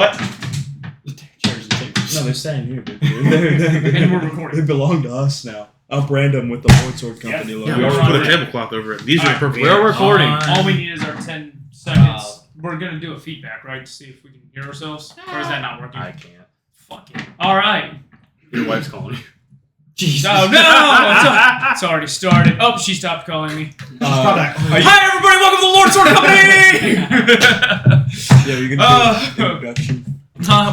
What? Chairs and tables. No, they're staying here, dude. And we're recording. They belong to us now. I'll brand them with the Lord Sword Company logo. Yeah, we should put a tablecloth over it. These are perfect. We're recording. On. All we need is our 10 seconds. We're going to do a feedback, right? To see if we can hear ourselves. Or is that not working? I can't. Fuck it. All right. Your wife's calling you. Jesus. Oh, no! It's already started. Oh, she stopped calling me. Hi, everybody. Welcome to the Lord Sword Company! Yeah, you're going to do an introduction.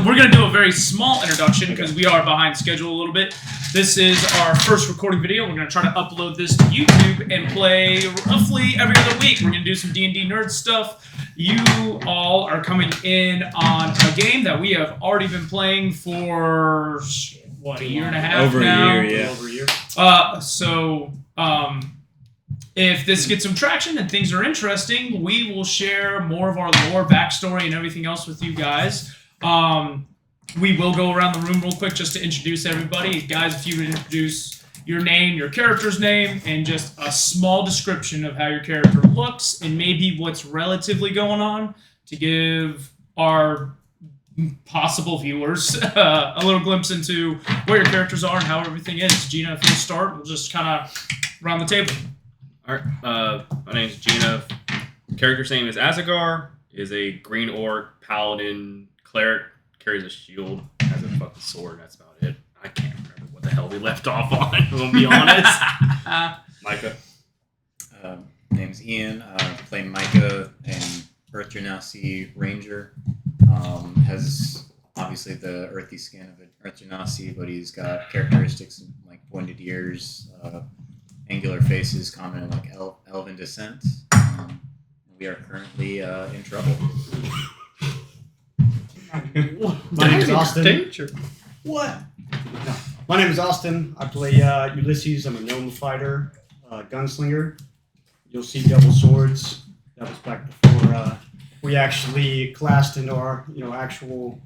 We're going to do a very small introduction because we are behind schedule a little bit. This is our first recording video. We're going to try to upload this to YouTube and play roughly every other week. We're going to do some D&D nerd stuff. You all are coming in on a game that we have already been playing for, what, a year and a half Over now? a year, yeah. Over a year. If this gets some traction and things are interesting, we will share more of our lore, backstory, and everything else with you guys. We will go around the room real quick just to introduce everybody. Guys, if you would introduce your name, your character's name, and just a small description of how your character looks and maybe what's relatively going on to give our possible viewers a little glimpse into where your characters are and how everything is. Gina, if you start, we'll just kind of round the table. All right. My name's Gina. Character's name is Azagar. Is a green orc paladin cleric. Carries a shield. Has a fucking sword. That's about it. I can't remember what the hell we left off on. I'm gonna be honest. Micah. Name's Ian. Play Micah and Earth Genasi Ranger. Has obviously the earthy skin of an Earth Genasi, but he's got characteristics like pointed ears, angular faces, common in like elven descent. We are currently in trouble. My name is Austin. Danger. What? No. My name is Austin. I play Ulysses. I'm a gnome fighter, gunslinger. You'll see double swords. That was back before we actually classed into our actual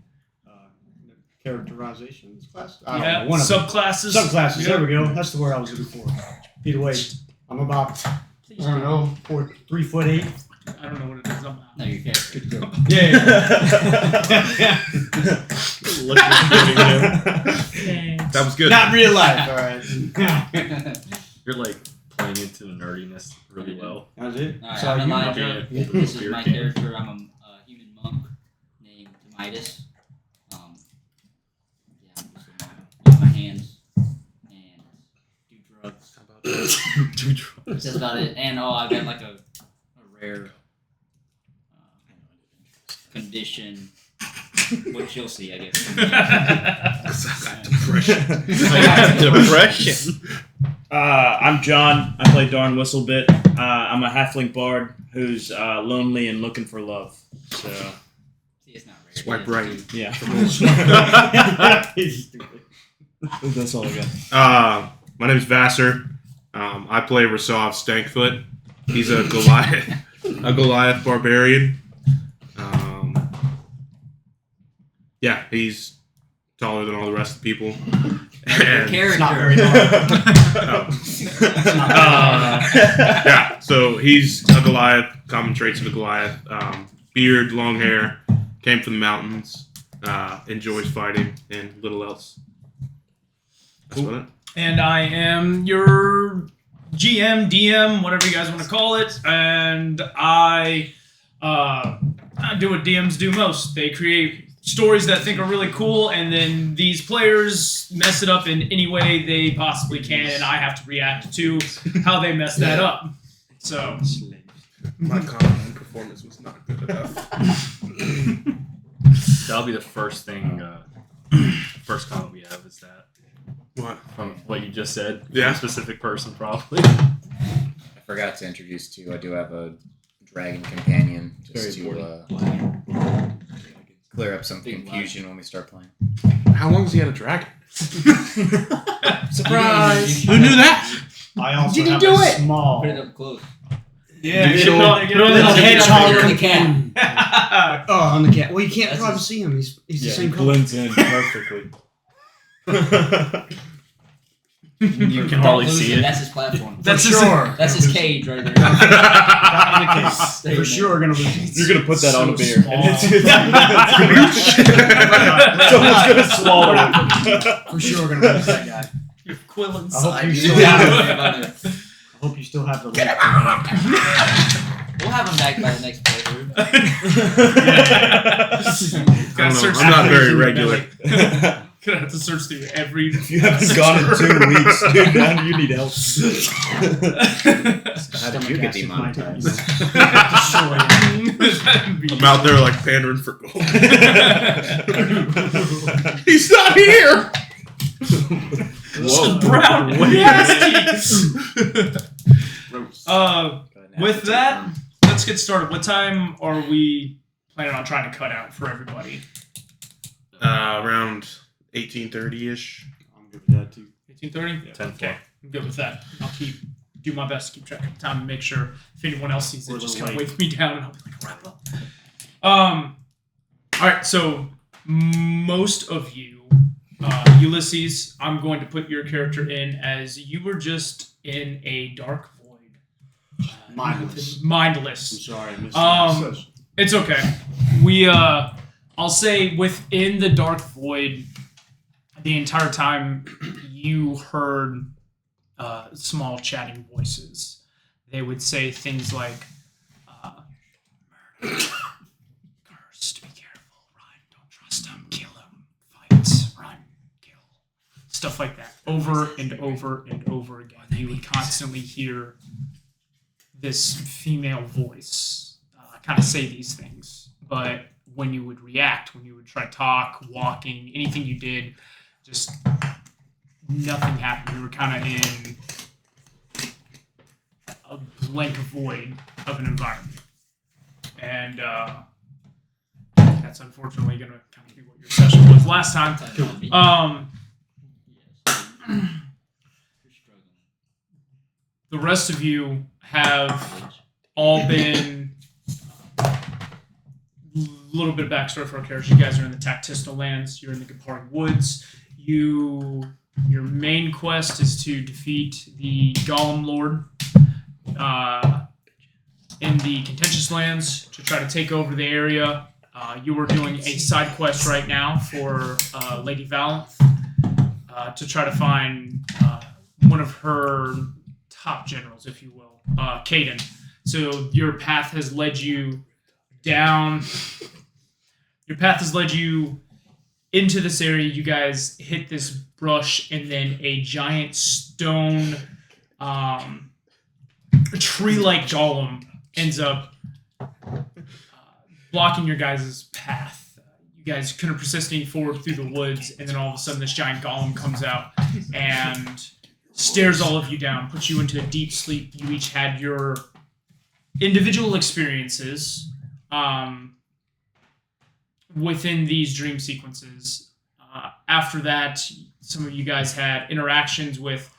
characterizations class. I don't know, one of them. Subclasses. Subclasses. Yep. There we go. That's the word I was looking for. Feet away. I'm about 3'8". I don't know what it is. No, you can't. Good to go. Yeah. That was good. Not real life. All right. You're like playing into the nerdiness really well. That was it. Alright, So I'm you- Elijah. Yeah. This is Beer my can. character. I'm a human monk named Midas. Yeah, I'm just use my hands and do drugs. How about that? Do drugs. That's about it. And I got like a rare condition, which you'll see, I guess. Depression. I'm John. I play Darn Whistlebit. I'm a halfling bard who's lonely and looking for love. So, See, it's not rare. Swipe It right. is. yeah. That's all I got. My name's Vassar. I play Rasov Stankfoot. He's a Goliath barbarian. Yeah, he's taller than all the rest of the people. And, Character. It's not very long. yeah, so he's a Goliath. Common traits of a Goliath: beard, long hair, came from the mountains, enjoys fighting, and little else. That's about it. And I am your GM, DM, whatever you guys want to call it. And I do what DMs do most. They create stories that I think are really cool, and then these players mess it up in any way they possibly can, and I have to react to how they mess that up. So My common performance was not good enough. That'll be the first thing. First comment we have is that. What? From what you just said. Yeah. A specific person, probably. I forgot to introduce too. I do have a dragon companion just Very to clear up some confusion when we start playing. How long has he had a dragon? Surprise! Who knew that? I also Did he have do a it? small. Put it up close. Yeah, Dude, get show- it get it on little the hedgehog camera. companion. Oh, on the cat. Well, you can't That's probably his- see him. He's the Yeah, same he color. blends in perfectly. You can probably see it. That's his platform. That's For his- sure. That's his cage right there. Stay For in sure, we're gonna lose. You're gonna put that on a beer. small. And someone's gonna swallow it. For sure, we're gonna lose that guy. Your quill I hope inside. you you. still Yeah, have. yeah, I hope you still have the. We'll have him back by the next playthrough. I don't know. I'm not very regular. Gonna have to search through every. If you haven't gone in 2 weeks, dude, now you need help. How did you get demonetized? I'm out there like pandering for gold. He's not here. Whoa. Brown nasty. With that, let's get started. What time are we planning on trying to cut out for everybody? Around 1830-ish. I'm good with that too. 18:30. 10 Okay, I'm good with that. I'll do my best to keep track of time and make sure if anyone else sees it, We're a just little kind of late. wake me down and I'll be like, wrap it up. All right. So most of you, Ulysses, I'm going to put your character in as you were just in a dark void. Mindless. Mindless. I'm sorry, I missed Um, that. It's okay. I'll say within the dark void, the entire time you heard small chatting voices. They would say things like, murder, cursed, be careful, run, don't trust him, kill him, fight, run, kill. Stuff like that. Over and over and over again. You would constantly hear this female voice kind of say these things. But when you would react, when you would try to talk, walking, anything you did, just nothing happened. You were kind of in a blank void of an environment. And that's unfortunately going to kind of be what your session was last time. The rest of you have all been a little bit of backstory for our characters. You guys are in the Tactical Lands. You're in the Gapari Woods. Your main quest is to defeat the Golem Lord in the Contentious Lands to try to take over the area. You are doing a side quest right now for Lady Valanth to try to find one of her top generals, if you will, Caden. So your path has led you down. Your path has led you into this area. You guys hit this brush, and then a giant stone, tree-like golem ends up blocking your guys' path. You guys couldn't persist any forward through the woods, and then all of a sudden this giant golem comes out and stares all of you down, puts you into a deep sleep. You each had your individual experiences within these dream sequences. After that, some of you guys had interactions with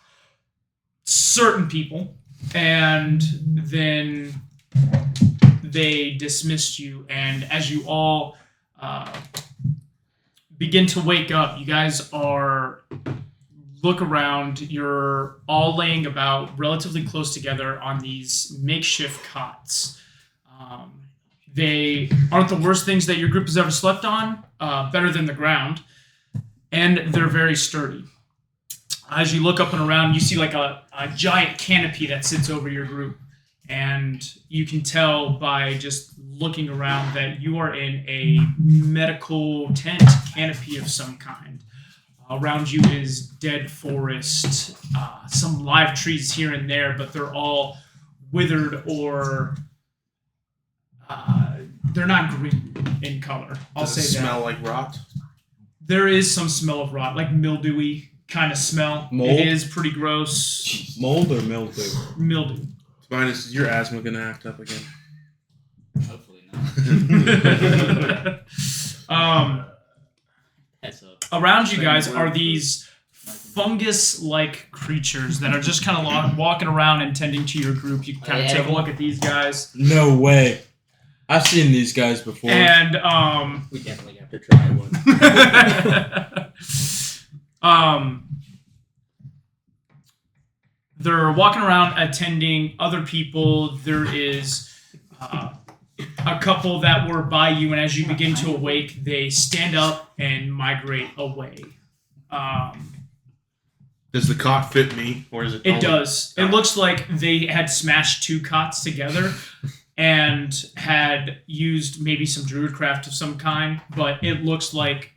certain people, and then they dismissed you. And as you all begin to wake up, you guys look around. You're all laying about relatively close together on these makeshift cots. They aren't the worst things that your group has ever slept on, better than the ground, and they're very sturdy. As you look up and around, you see like a giant canopy that sits over your group, and you can tell by just looking around that you are in a medical tent canopy of some kind. Around you is dead forest, some live trees here and there, but they're all withered or they're not green in color. I'll Does it say smell that. like rot? There is some smell of rot, like mildewy kind of smell. Mold? It is pretty gross. Mold or mildew? Mildew. Minus, is your asthma gonna act up again? Hopefully not. Heads up. Around you guys are these fungus-like creatures that are just kind of walking around and tending to your group. You can kind of take a look at these guys. No way. I've seen these guys before. And We definitely have to try one. they're walking around attending other people. There is a couple that were by you, and as you begin to awake, they stand up and migrate away. Does the cot fit me, or is it? It does. It looks like they had smashed 2 cots together and had used maybe some druidcraft of some kind, but it looks like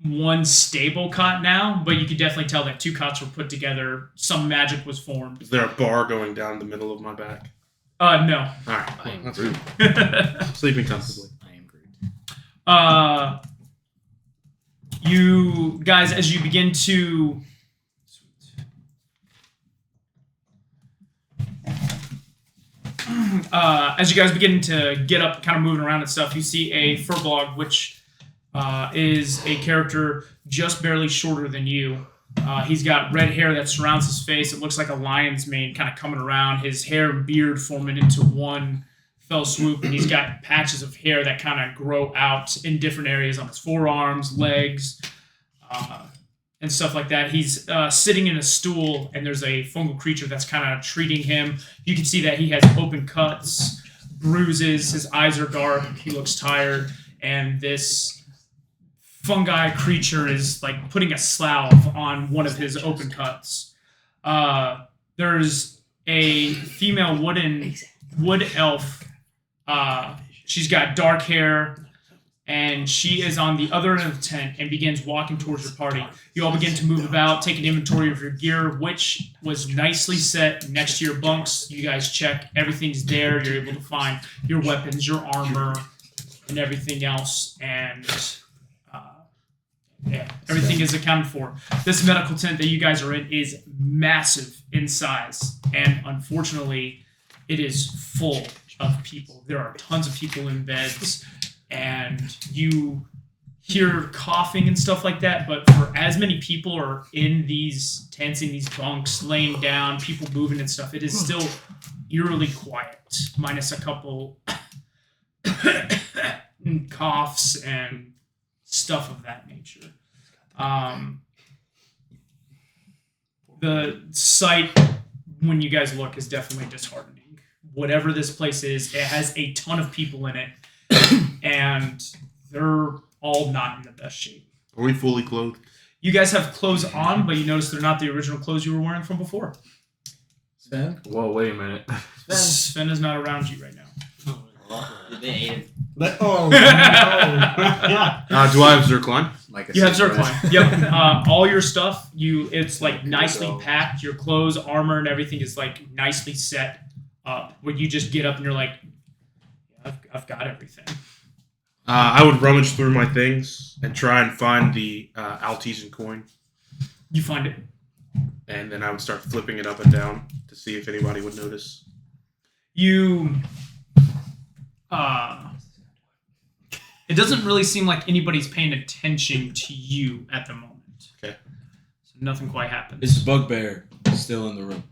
one stable cot now, but you could definitely tell that 2 cots were put together. Some magic was formed. Is there a bar going down the middle of my back? No. All right, I well, am that's Groot. rude. Sleeping comfortably. I am Groot. You guys, as you begin to get up, kind of moving around and stuff, you see a furbolg, which is a character just barely shorter than you. He's got red hair that surrounds his face. It looks like a lion's mane kind of coming around. His hair and beard forming into one fell swoop, and he's got patches of hair that kind of grow out in different areas on his forearms, legs, and stuff like that. He's sitting in a stool, and there's a fungal creature that's kind of treating him. You can see that he has open cuts, bruises, his eyes are dark, he looks tired, and this fungi creature is like putting a salve on one of his open cuts. There's a female wood elf. She's got dark hair, and she is on the other end of the tent and begins walking towards your party. You all begin to move about, take an inventory of your gear, which was nicely set next to your bunks. You guys check. Everything's there. You're able to find your weapons, your armor, and everything else. And yeah, everything is accounted for. This medical tent that you guys are in is massive in size. And unfortunately, it is full of people. There are tons of people in beds. And you hear coughing and stuff like that, but for as many people are in these tents, in these bunks, laying down, people moving and stuff, it is still eerily quiet, minus a couple coughs and stuff of that nature. The sight, when you guys look, is definitely disheartening. Whatever this place is, it has a ton of people in it, and they're all not in the best shape. Are we fully clothed? You guys have clothes on, but you notice they're not the original clothes you were wearing from before. Sven? Whoa, wait a minute. Sven is not around you right now. Did they ate him? Oh, no. Do I have Zircline? Like You have Zircline. Yep. All your stuff, it's like nicely packed. Your clothes, armor, and everything is like nicely set up. Where you just get up and you're like, yeah, I've got everything. I would rummage through my things and try and find the Altisan coin, You find it. and then I would start flipping it up and down to see if anybody would notice. You it doesn't really seem like anybody's paying attention to you at the moment. Okay. So nothing quite happens. Is Bugbear still in the room?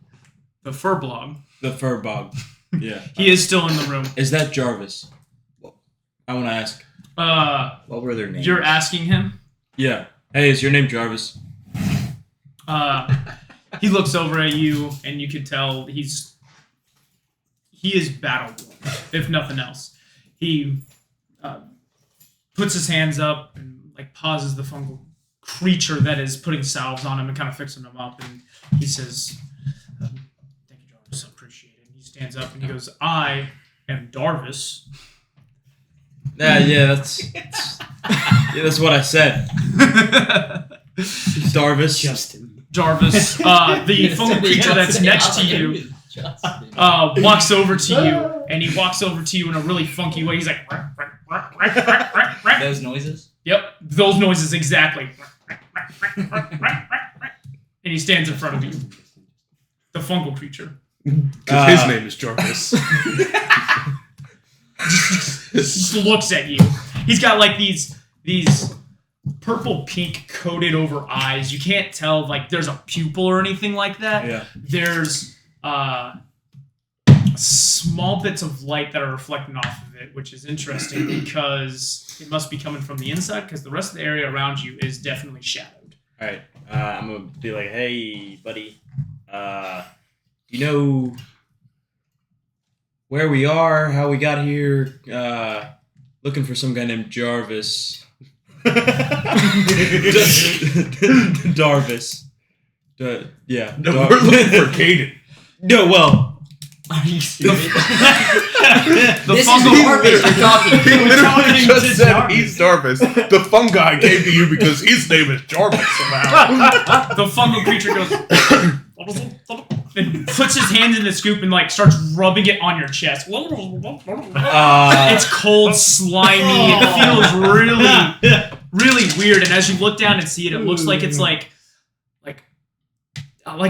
The furbolg. The Furbog. Yeah. He is still in the room. Is that Jarvis? I want to ask. What were their names? You're asking him? Yeah. Hey, is your name Jarvis? He looks over at you, and you can tell he is battle worn, if nothing else. He puts his hands up and like pauses the fungal creature that is putting salves on him and kind of fixing him up, and he says, "Thank you, Jarvis. I appreciate it." And he stands up and he goes, "I am Darvis." Yeah, that's what I said. Darvis. Justin. Jarvis, the fungal creature that's next to you, walks over to you, and he walks over to you in a really funky way. He's like, Those noises? yep, those noises exactly. And he stands in front of you. The fungal creature. Because his name is Jarvis. Just looks at you. He's got like these purple pink coated over eyes. You can't tell like there's a pupil or anything like that. Yeah. There's small bits of light that are reflecting off of it, which is interesting because it must be coming from the inside because the rest of the area around you is definitely shadowed. All right, I'm gonna be like, "Hey, buddy, you know where we are, how we got here? Looking for some guy named Jarvis. Darvis. Yeah. No, we're looking for Caden. No, well. Are you stupid? The This fungal is Jarvis you're talking He to. literally to just said Jarvis. he's Jarvis. The fungi came to you because his name is Jarvis somehow. The fungal creature goes and puts his hands in the scoop and like starts rubbing it on your chest. It's cold, slimy. It feels really, really weird. And as you look down and see it, it looks like it's like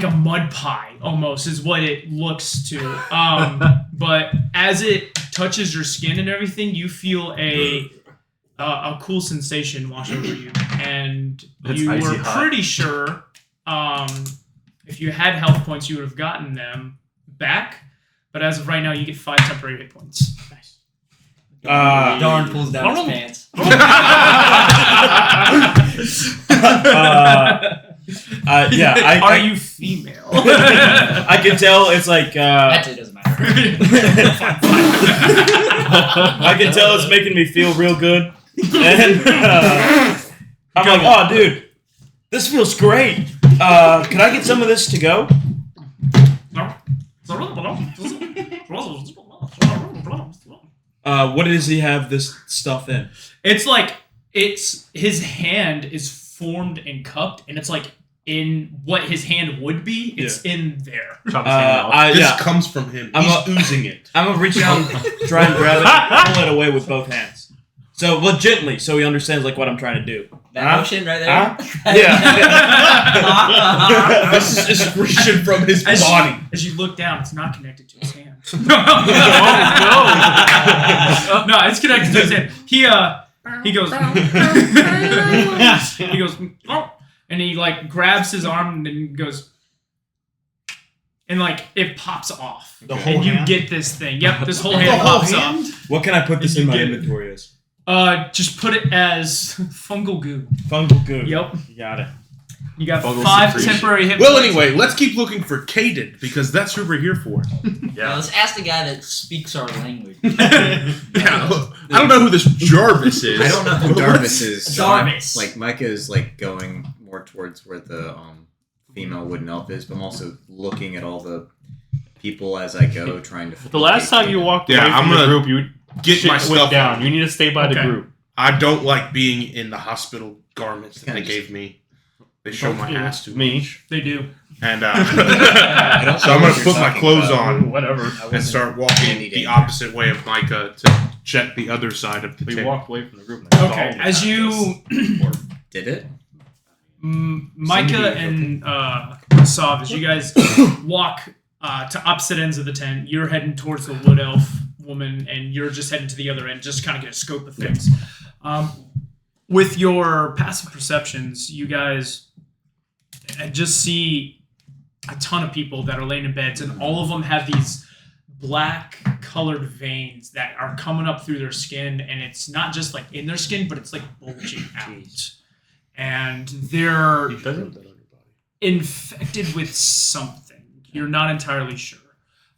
a mud pie almost is what it looks to. But as it touches your skin and everything, you feel a cool sensation wash over you, and It's you icy were hot. pretty sure if you had health points, you would have gotten them back. But as of right now, you get 5 temporary hit points. Nice. Darn pulls down his pants. Yeah, Are you female? I can tell it's like Actually, it doesn't matter. I can tell it's making me feel real good, and I'm like, oh, dude, this feels great. Can I get some of this to go? What does he have this stuff in? It's like his hand is formed and cupped, and it's like in what his hand would be. It's in there. Chop his hand off. This comes from him. He's oozing it. I'm gonna reach down, try and grab it, and pull it away with both hands. So, well, gently, so he understands like what I'm trying to do. That motion right there. Yeah. This is excretion from his As body. As you look down, it's not connected to his hand. Oh, No, it's connected to his hand. He goes. He goes. Oh, and he like grabs his arm and goes. And like it pops off. The whole and you hand? get this thing. Yep, this whole hand pops off. What can I put this You in my get- inventory as? Just put it as fungal goo. Fungal goo. Yep. You got it. You got Fungal 5 secretion. temporary hit Well, points. anyway, let's keep looking for Caden because that's who we're here for. Now, let's ask the guy that speaks our language. Yeah, I don't know who this Jarvis is. I don't know who Jarvis is. So I'm- Jarvis. like Micah is like going more towards where the female wooden elf is, but I'm also looking at all the people as I go, trying to. The last time you walked Yeah, away from I'm the gonna group, you Get shit my went stuff down. out. You need to stay by the Okay. group. I don't like being in the hospital garments that they Kinda gave me. They show my ass too Me. much. They do. And I don't so know I'm what gonna you're put my talking clothes about. on Whatever. and start walking the opposite way of Micah to check the other side of the We table. walked away from the group. And Okay, as you, Did it? Micah and Sav, as you guys walk to opposite ends of the tent, you're heading towards the wood elf woman, and you're just heading to the other end, just kind of get a scope of things. With your passive perceptions, you guys just see a ton of people that are laying in beds, and all of them have these black colored veins that are coming up through their skin, and it's not just like in their skin, but it's like bulging out. And they're He doesn't. infected with something. You're not entirely sure.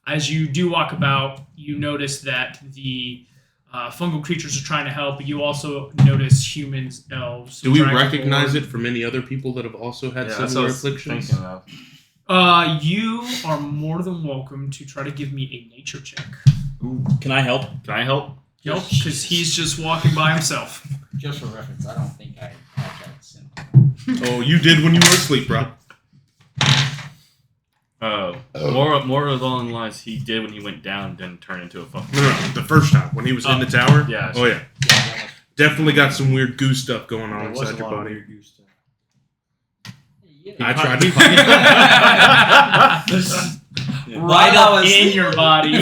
As you do walk about, you notice that the fungal creatures are trying to help, but you also notice humans, elves. Do we dragonborn. recognize it from any other people that have also had Yeah, that's what I similar was afflictions? thinking of. You are more than welcome to try to give me a nature check. Can I help? Can I help? Nope, because he's just walking by himself. Just for reference, I don't think I have that symbol. Oh, you did when you were asleep, bro. More along the lines he did when he went down and didn't turn into a fucking. No, the first time when he was in the tower. Yeah. Oh yeah. Definitely got some weird goo stuff going on There was inside a your lot of body. weird goose stuff. I tried to. Right up in your body.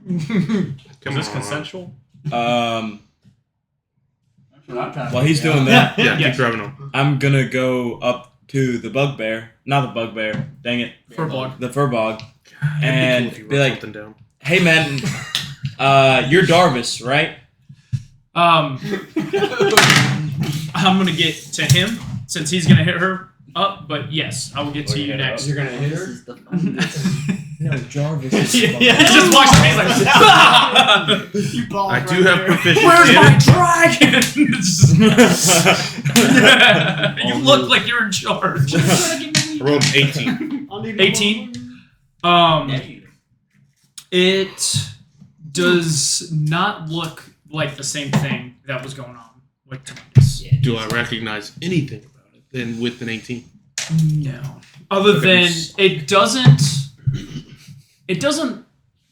Is this consensual? While he's doing that, Yeah, Yeah. keep driving on. I'm gonna go up to the bugbear. Not the bugbear. Dang it. Furbog. The furbog. It'd And be cool if you be wrote like, something down. hey man, you're Darvis, right? I'm gonna get to him since he's gonna hit her. up, but yes, I will get to you next. You're gonna hit This her. is the fungus. No, Jarvis is He just walks away, he's like, You ball I right do have there. proficiency. "Where's in my it. dragon?" You look like you're in charge. I rolled an 18. I'll need my 18. It does not look like the same thing that was going on with Titus. Do I recognize anything about it then with an 18? No. Other than it doesn't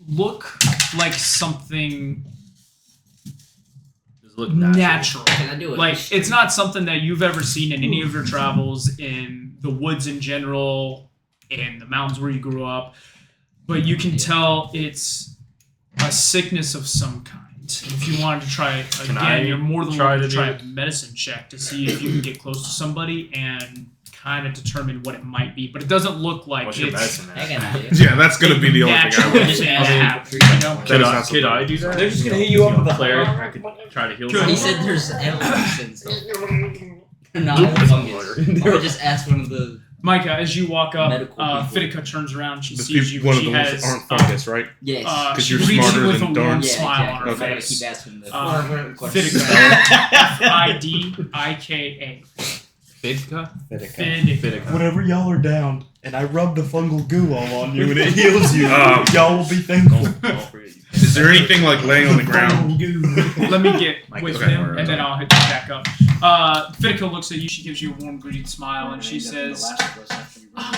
look like something Does it look natural. Can I do it? Like it's not something that you've ever seen in any of your travels, in the woods in general, in the mountains where you grew up. But you can tell it's a sickness of some kind. If you wanted to try it Can I again, you're more than try welcome to to try do a medicine check to see if you can get close to somebody and kind of determine what it might be. But it doesn't look like What's your it's medicine I at? got an idea. Yeah, that's gonna be the only thing I natural would thing to have, you know? Could I do that? They're just gonna hit you up with a Cleric, I could try to heal He someone. said there's elements and stuff. Not all fungus. I would just ask one of the Micah, as you walk up, Medical people. Fitica turns around. She The sees you. one of She the ones has that aren't fungus, right? yes. 'Cause she you're greets you smarter with a than Darn. warm Yeah, smile exactly. on her I gotta face. keep asking the Fitica. Fidika. Fidka? Fidica. Whenever y'all are down, and I rub the fungal goo all on you, and it heals you, Um, y'all will be thankful. Is there anything like laying on the ground? Let me get Mike, with okay, him, we're, and then I'll hit you back up. Fidica looks at you. She gives you a warm, greeting smile, and she says,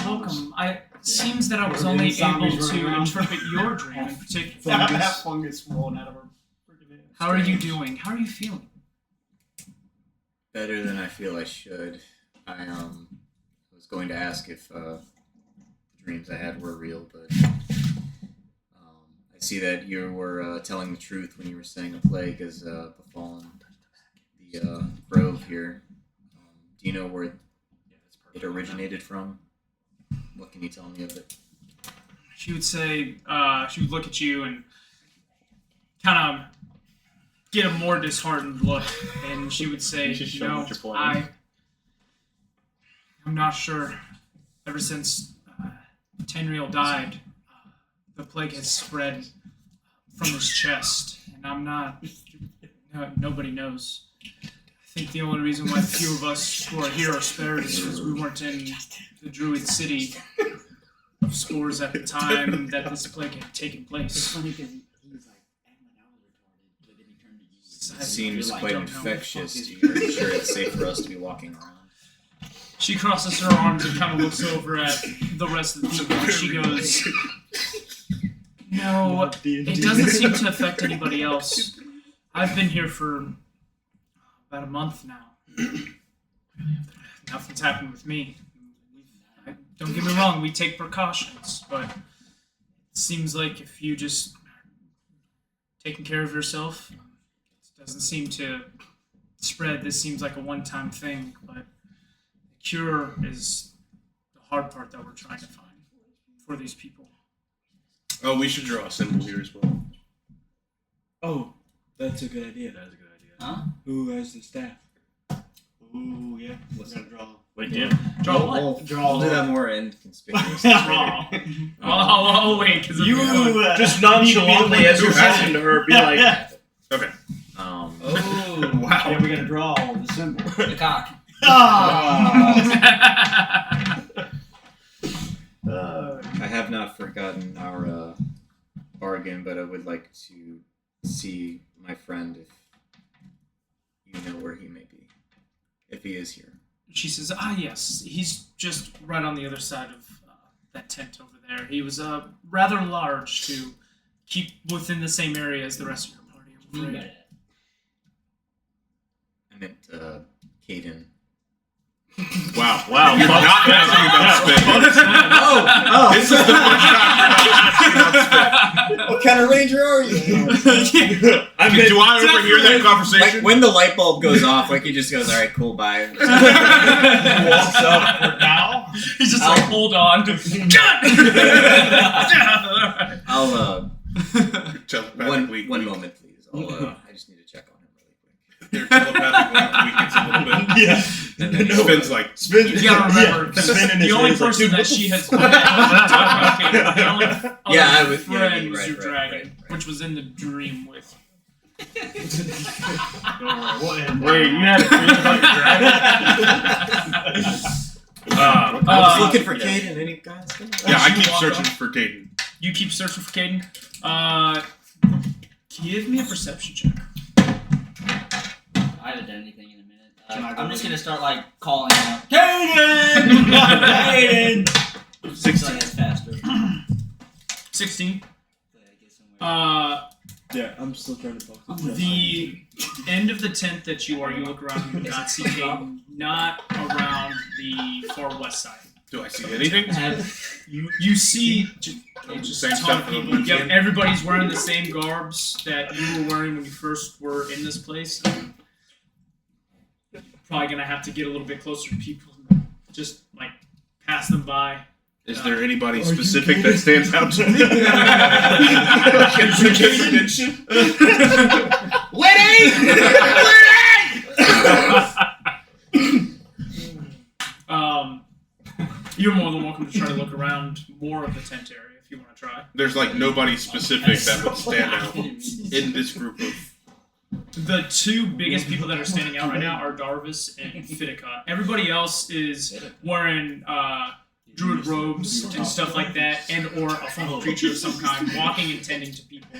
"Welcome. Seems that I was only able to interpret your dream in particular. fungus falling out of her freaking head. How are you doing? How are you feeling?" Better than I feel I should. I was going to ask if the dreams I had were real, but I see that you were telling the truth when you were saying a plague has befallen the grove here. Do you know where it originated from? What can you tell me of it? She would say, she would look at you and kind of get a more disheartened look, and she would say, "You know, I'm not sure. Ever since Tenriel died, the plague has spread from his chest, and I'm not. Nobody knows. I think the only reason why the few of us who are here are spared is because we weren't in the Druid city of Spores at the time that this plague had taken place." It seems quite infectious. Are you sure it's safe for us to be walking around? She crosses her arms and kind of looks over at the rest of the people, and she goes, "No, it doesn't seem to affect anybody else. I've been here for about a month now. Nothing's happened with me. Don't get me wrong, we take precautions, but it seems like if you just taking care of yourself, it doesn't seem to spread. This seems like a one-time thing, but the cure is the hard part that we're trying to find for these people." Oh, we should draw a symbol here as well. Oh, that's a good idea. That is a good idea. Huh? Who has the staff? Ooh, yeah. We're gonna draw. Wait, Jim. Draw what? We'll do that more inconspicuous. Oh, wait, because You Just nonchalantly as you're talking to her, be like, Okay. Oh, Wow. Yeah, we gotta draw the symbol. the cock. I have not forgotten our bargain, but I would like to see my friend if you know where he may be. If he is here. She says, yes, he's just right on the other side of that tent over there. He was rather large to keep within the same area as the rest of your party, I'm afraid." I meant Caden. Wow. You're not asking about spit. This is the first time you're not asking about spit. What kind of ranger are you? Do I overhear that conversation? Like when the light bulb goes off, like he just goes, "All right, cool, bye." Walks up now. He's just like, hold on. I'll Telepathically one weak. moment, please. I just need to check on him really quick. They're telepathically weakens a little bit. Yeah. Spins like You gotta remember, Spin in the his only head, like, person dude, that what she the has met, the only other Yeah, I was- yeah, friend was right, your right, dragon, right. which was in the dream with. Wait, you had a dream about your dragon? I was looking for Caden. Any guys? yeah. I keep Walk searching up. for Caden. You keep searching for Caden. Give me a perception check. I haven't done anything in a minute. Can I go I'm just with gonna start like calling out, Caden! Caden! 16. That's faster. 16. Get somewhere. Yeah, I'm still trying to focus. The end of the tent that you are, you look around, you do not see Caden, not around the far west side. Do I see anything? You see just Same a ton stuff of that I'm people. Yep, seeing? everybody's wearing the same garbs that you were wearing when you first were in this place. Probably gonna have to get a little bit closer to people, and just like pass them by. Is there anybody you specific Caden? that stands out to me? Can mention? You're more than welcome to try to look around more of the tent area if you want to try. There's like nobody specific that would stand out in this group of. The two biggest people that are standing out right now are Darvis and Fitica. Everybody else is wearing druid robes and stuff like that, and or a fungal creature of some kind, walking and tending to people.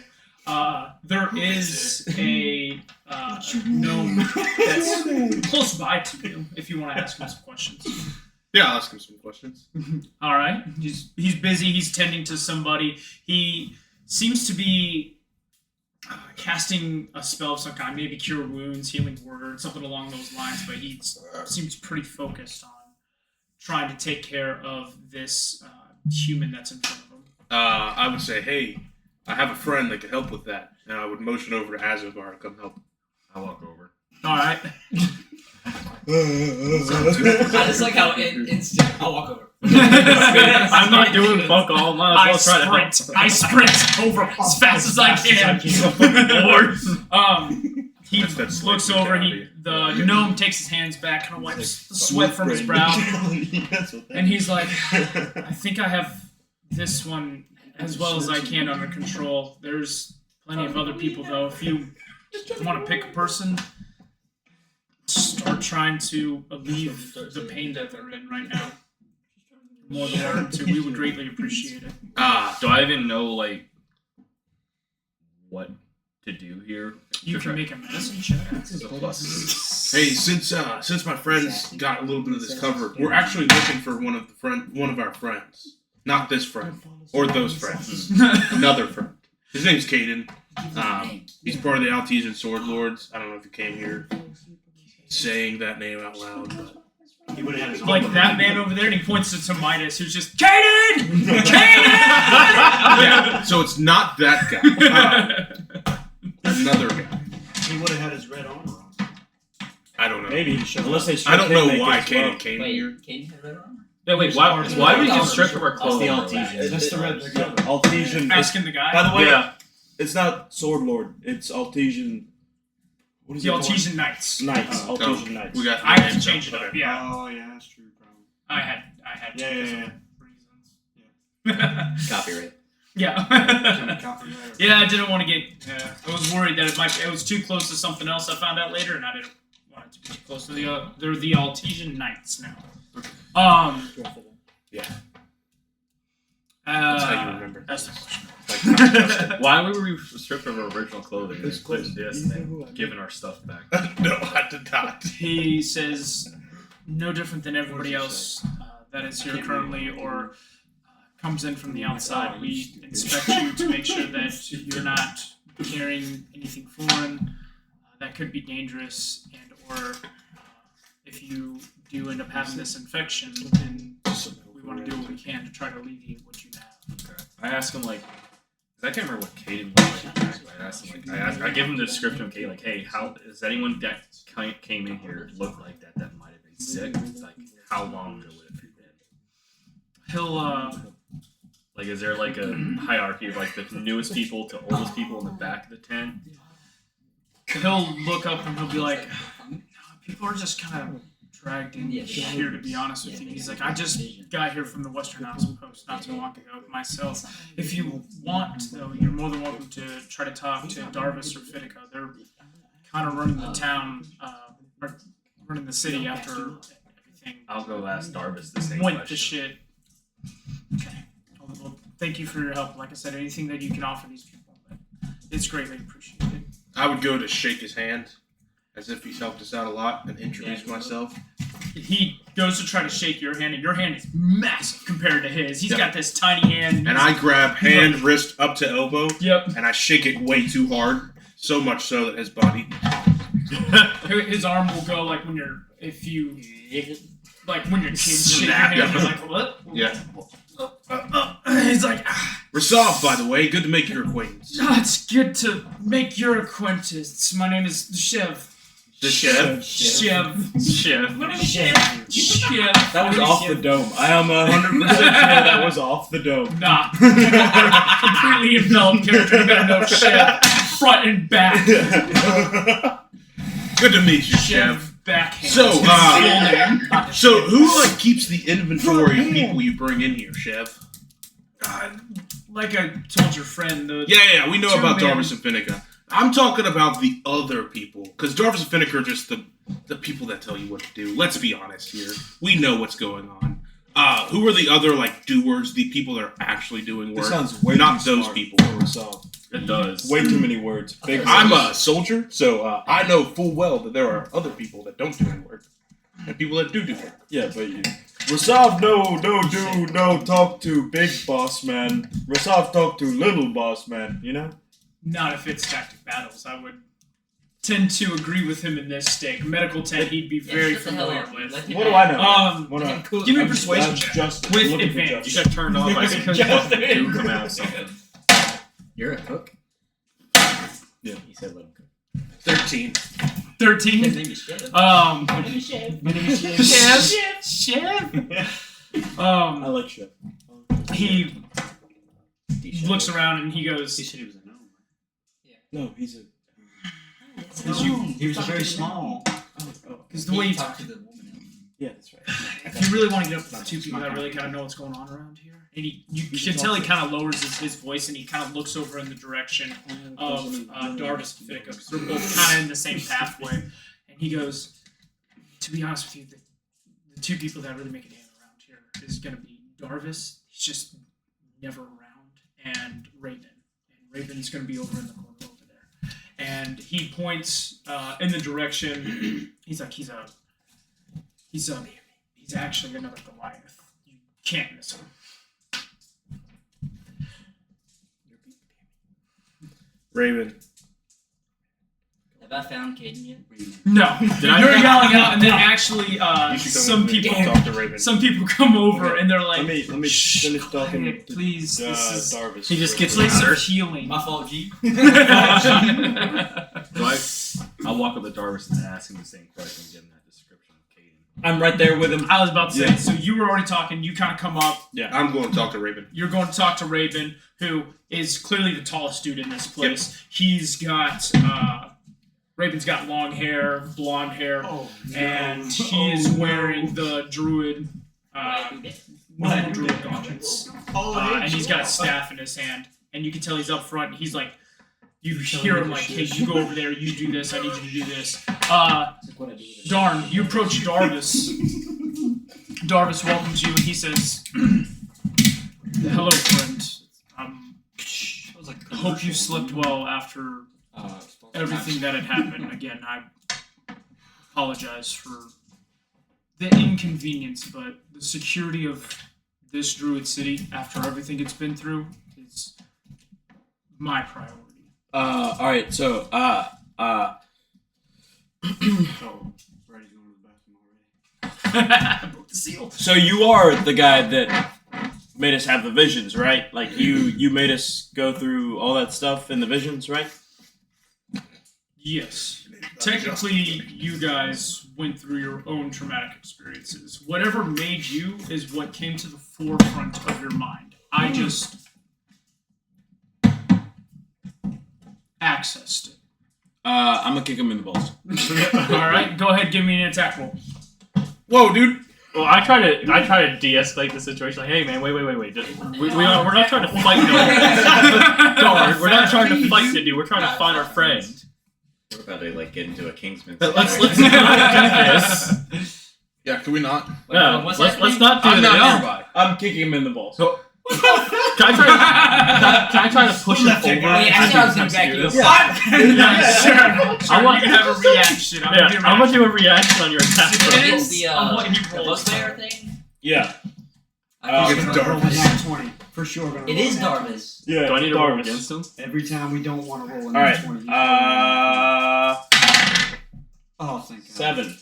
There is a gnome that's close by to you if you want to ask him some questions. Yeah, I'll ask him some questions. All right, he's busy. He's tending to somebody. He seems to be casting a spell of some kind, maybe cure wounds, healing word, something along those lines. But he seems pretty focused on trying to take care of this human that's in front of him. I would say, hey, I have a friend that could help with that, and I would motion over to Azagar to come help. I walk over. All right. I just like how instant. I'll walk over. I'm not doing fuck all. Might as well try to help. I sprint over as fast as I can. He That's looks like over. brutality. The gnome takes his hands back, kind of wipes the sweat from his brow, and he's like, "I think I have this one as well as I can under control. There's plenty of other people, though. If you want to pick a person, start trying to alleviate the pain that they're in right now. More than welcome to. We would greatly appreciate it." Do I even know like what to do here? You can make a medicine check. Hey, since my friends got a little bit of this covered, we're actually looking for one of our friends. Not this friend or those friends. Another friend. His name's Caden. He's part of the Altesian Sword Lords. I don't know if you came here saying that name out loud, but He would have had his Like arm that around man over there, and he points to Midas, who's just Caden. Caden. yeah. So it's not that guy. Another guy. He would have had his red armor on. I don't know. Maybe unless they. I don't know make why it as well. Caden came Wait, here. Caden had red armor? Yeah, wait. Why do we get stripped of our That's the clothing? Altesian. That's the red. Altesian. Asking the guy. By the way, Yeah. it's not Sword Lord. It's Altesian. What is The it called? Altesian Knights. Knights. Oh, Altesian Knights. We got. I had to change it up. Yeah, Oh yeah, that's true. Probably. I had to Yeah, because yeah, of reasons. Copyright. Yeah. Copy that. Yeah, I didn't want to get. I was worried that it was too close to something else. I found out later, and I didn't want it to be too close to the. They're the Altesian Knights now. Yeah. That's how you remember. That's the question. Why were we stripped of our original clothing and It's then put close. this and then given our stuff back? No, I did not. He says, no different than everybody else that is here currently or comes in from the outside. We inspect you to make sure that you're not carrying anything foreign that could be dangerous, and or if you do end up having this infection, then we want to do what we can to try to alleviate what you have. Okay. I asked him like, 'cause I can't remember what Caden looked like exactly. I asked him like, I give him the description of Caden, like, hey, how does anyone that came in here look like that might have been sick? Like, how long ago would it have been? He'll Like, is there like a hierarchy of like the newest people to oldest people in the back of the tent? he'll look up and he'll be like, people are just kind of dragged in Yeah, here, to be honest with you. He's like, I just got here from the Western Outpost not too long ago myself. If you want, though, you're more than welcome to try to talk to Darvis or Fitica. They're kind of running the town, running the city after everything I'll go ask Darvis the same went to question. shit. Okay. Well, thank you for your help. Like I said, anything that you can offer these people, it's greatly appreciated. I would go to shake his hand, as if he's helped us out a lot, and introduce myself. He goes to try to shake your hand, and your hand is massive compared to his. He's Yep. got this tiny hand. And I grab hand, wrist up to elbow, Yep. and I shake it way too hard, so much so that his body. His arm will go like when you're when your kids shake your Snap. hand. You're like, what? Yeah. He's like, Rasav, by the way, good to make your acquaintance. it's good to make your acquaintance. My name is Chev. The chef. Chev. Chef. Chev. That was off the dome. I am 100% sure that was off the dome. Nah. Completely enveloped character. You better know Chev. Front and back. Good to meet you, chef. Chev backhand. So, Full name. So, who keeps the inventory of people you bring in here, chef? Like I told your friend, the Yeah, we know about Two-man. Darvis and Finnica. I'm talking about the other people, because Darvis and Finnica are just the people that tell you what to do. Let's be honest here. We know what's going on. Who are the other doers? The people that are actually doing work. This sounds way not too those smart people. for Rasav. It does. Way too many words. Big I'm words. a soldier, so I know full well that there are other people that don't do any work, and people that do work. Yeah, but you. Rasav, no, talk to big boss man. Rasav, talk to little boss man, you know? not if it's tactic battles. I would tend to agree with him in this stake. Medical tech he'd be very familiar with. What do I know? What do I- Give me a I'm persuasion just- check just with looking for advantage. You got turned off by some Just- do come out something. You're a cook? Yeah. He said let him cook. 13. 13. His name is Chef. Um, His name is Chef. Chef. I like Chef. He looks around and he goes, He said he was a gnome. No, he's a. He was very small. because the way you talk, to the woman. Yeah, that's right. if you really want to get up to two people that really kind of know what's going on around here, and you can tell he kind of lowers his voice and he kind of looks over in the direction of Darvis and Fitica, because they're both kind of in the same pathway, and he goes, to be honest with you, the two people that really make a name around here is going to be Darvis, he's just never around, and Raven. And Raven's going to be over in the corner over there. And he points in the direction, he's like, he's actually another Goliath. You can't miss him. Raven. Have I found Caden yet? No, you're yelling out, and then actually, You should come some with me people, and talk to Raven. some people come over Okay. and they're like, Let me "Shh, finish talking quiet, to please. This is Darvis. He just gets place louder. of healing." My fault, G. I'll walk up to Darvis and ask him the same question and give him that description of Caden. I'm right there with him. I was about to say. Yeah. So you were already talking. You kind of come up. I'm going to talk to Raven. You're going to talk to Raven, who is clearly the tallest dude in this place. He's got Raven's got long hair, blonde hair, and he is wearing the druid normal druid gauntlets. And he's got a staff in his hand, and you can tell he's up front. He's like, you hear him like, "Hey, you go over there. You do this. I need you to do this." Darn, you approach Darvis. Darvis welcomes you, and he says, "Hello, friend. Hope you slept well after everything that had happened. Again, I apologize for the inconvenience, but the security of this druid city after everything it's been through is my priority." Alright, so, Brady's going to the bathroom already. Broke the seal. so you are the guy that made us have the visions, right? Like, you made us go through all that stuff in the visions, right? Yes. Technically, you guys went through your own traumatic experiences. Whatever made you is what came to the forefront of your mind. I just accessed it. I'm gonna kick him in the balls. Alright, go ahead, give me an attack roll. Whoa, dude. Well, I try to de-escalate the situation. Like, hey, man, wait. We're not trying to fight, no. Darn, we're not trying to fight, dude. We're trying to find our friend. We're about to get into a Kingsman. Let's not do this. Yeah, can we not? No, what's let's happening? not do I'm this. not nearby. I'm kicking him in the balls. So, can I try to push him left over? it, guy? Wait, as I was he gonna attempts back to do you this? up. Sure. I want- You can have a reaction. I'm gonna do a I'm gonna reaction. do a reaction on your attack. Depends The, on what he The rolls. bugbear thing? Yeah. I It's think Roll a Darvis. nat 20. For sure. Gonna it roll is a nat 20. Darvis. Yeah. Do I need to roll Darvis. against him? Every time we don't want to roll a All nat right. 20. Oh, thank God. 7.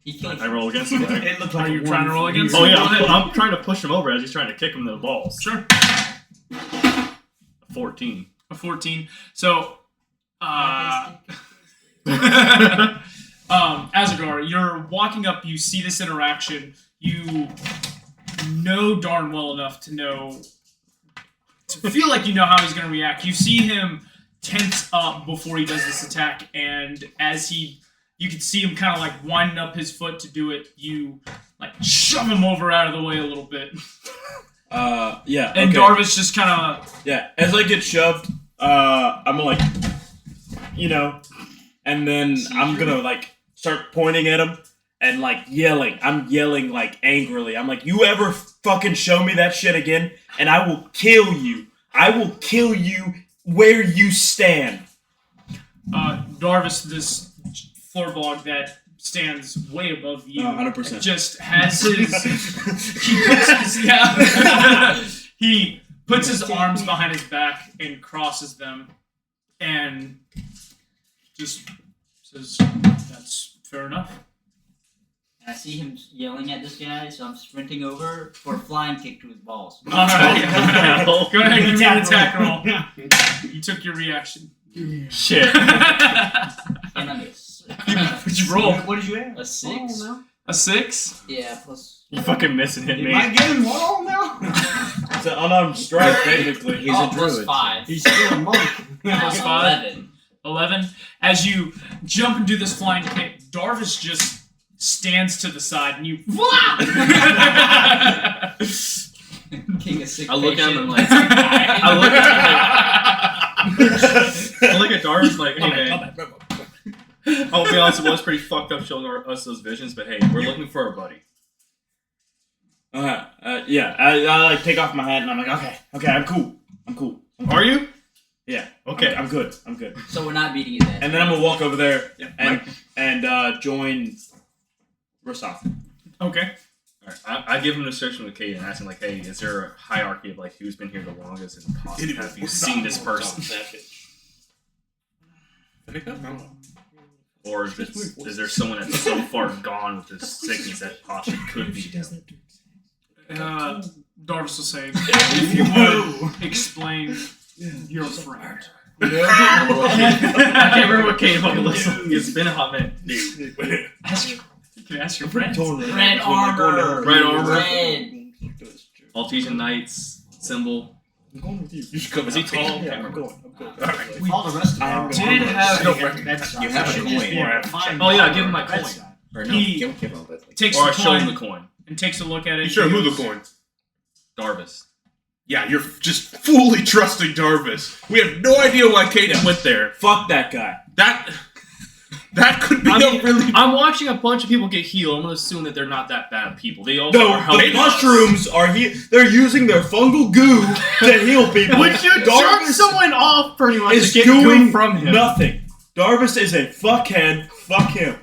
He killed I roll against him, right? It looked Are like you a trying to one roll for against you. Oh yeah, Go ahead. I'm trying to push him over as he's trying to kick him in the balls. Sure. 14. A 14. So, Azagar, you're walking up, you see this interaction, you know darn well enough to feel like you know how he's going to react. You see him tense up before he does this attack, and as you can see him kind of like winding up his foot to do it, you like shove him over out of the way a little bit. Yeah. And okay. Darvis just kind of, Yeah. As I get shoved, I'm like, and then I'm gonna start pointing at him and yelling. I'm yelling angrily. I'm like, you ever fucking show me that shit again, and I will kill you. I will kill you where you stand. Darvis, this floorbog that stands way above you, 100%. just has he puts his arms behind his back and crosses them, and just says, "That's fair enough." And I see him yelling at this guy, so I'm sprinting over for a flying kick to his balls. All right, go ahead, give me an attack roll. Yeah. You took your reaction. Shit. And I'm a What'd you roll? What did you have? A 6. Roll now. A 6. Yeah, plus. You fucking missing it, You mate. might get him roll now. It's an unarmed strike, technically. He's oh, a plus druid. 5. He's still a monk. Plus 5. 11. 11. As you jump and do this flying kick, Darvis just stands to the side and you. King of sick I look at him and patient. I look at Darvis like, hey man. I'll be honest, it was pretty fucked up showing us those visions, but hey, we're looking for our buddy. Yeah. I take off my hat and I'm like, okay, I'm cool. Are you? Yeah. Okay. I'm good. So we're not beating it then. And then I'm gonna walk over there Mike. and join Rasaf. Okay. Alright, I give him a searching with Kate and ask him like, hey, is there a hierarchy of who's been here the longest and possibly have you seen this person? Or is there someone that's so far gone with this sickness that possibly could be him? Darvis will say, if you would explain your friend. I can't remember what Kate fucking looks like. It's been a hot minute. You can ask your friend. Red armor. Red armor. Red. Maltesian Knights symbol. I'm going with you. You should come Is with he me. tall? Yeah, Can't I'm remember. going. All the rest of them did have- I don't recognize. You have a coin. Oh, yeah, give him my coin. Or no, He- give him a bit. Takes Or I the show him coin the coin. and takes a look at it. You sure He who the goes, coin? Darvis. Yeah, you're just fully trusting Darvis. We have no idea why Kate went there. Fuck that guy. That could be I mean, a really. I'm watching a bunch of people get healed. I'm gonna assume that they're not that bad people. They all No, are helping the us. mushrooms are they're using their fungal goo to heal people. Would you jerk Darvis someone off pretty much is to get doing goo from him? nothing. Darvis is a fuckhead. Fuck him.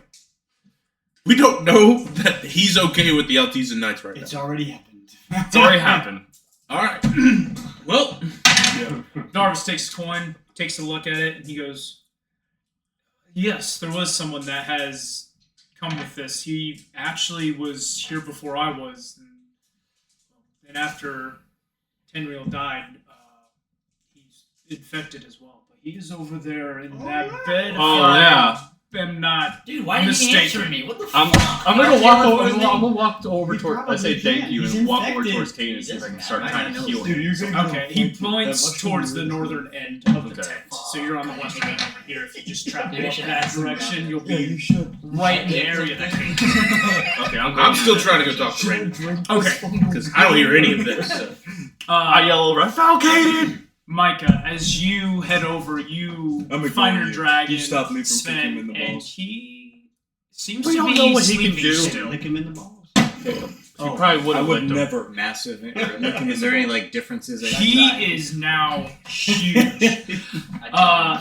We don't know that he's okay with the LTs and Knights right It's now. already happened. It's already happened. All right. Well, Darvis takes the coin, takes a look at it, and he goes, yes, there was someone that has come with this. He actually was here before I was. And after Tenreal died, he's infected as well. But he is over there in that bed. Oh yeah. am not. Dude, why didn't you Mistaken. answer me? What the I'm fuck? gonna I walk can't over. I'm remember gonna walk over He toward. I probably say thank can't. you He's and walk over infected. towards Kane and see if I can start trying to heal Dude, him. you're gonna Okay, he points towards the northern end of the Okay. tent. So you're on the western end over here. If you just travel Maybe I up should that ask him direction, you'll Yeah, be you should. right in the area that you're Okay, I'm still trying to go talk to Raven Okay. because I don't hear any of this. So. I yell over. I found Kaden. Micah, as you head over, you I'm find ignoring your you. dragon, You stopped me from kicking Sven, him in the and balls. he seems We to don't be know what he can sleeping do. still. Lick him in the balls. You probably would I have would licked him. never. Massive. Is there any like differences? He is now huge.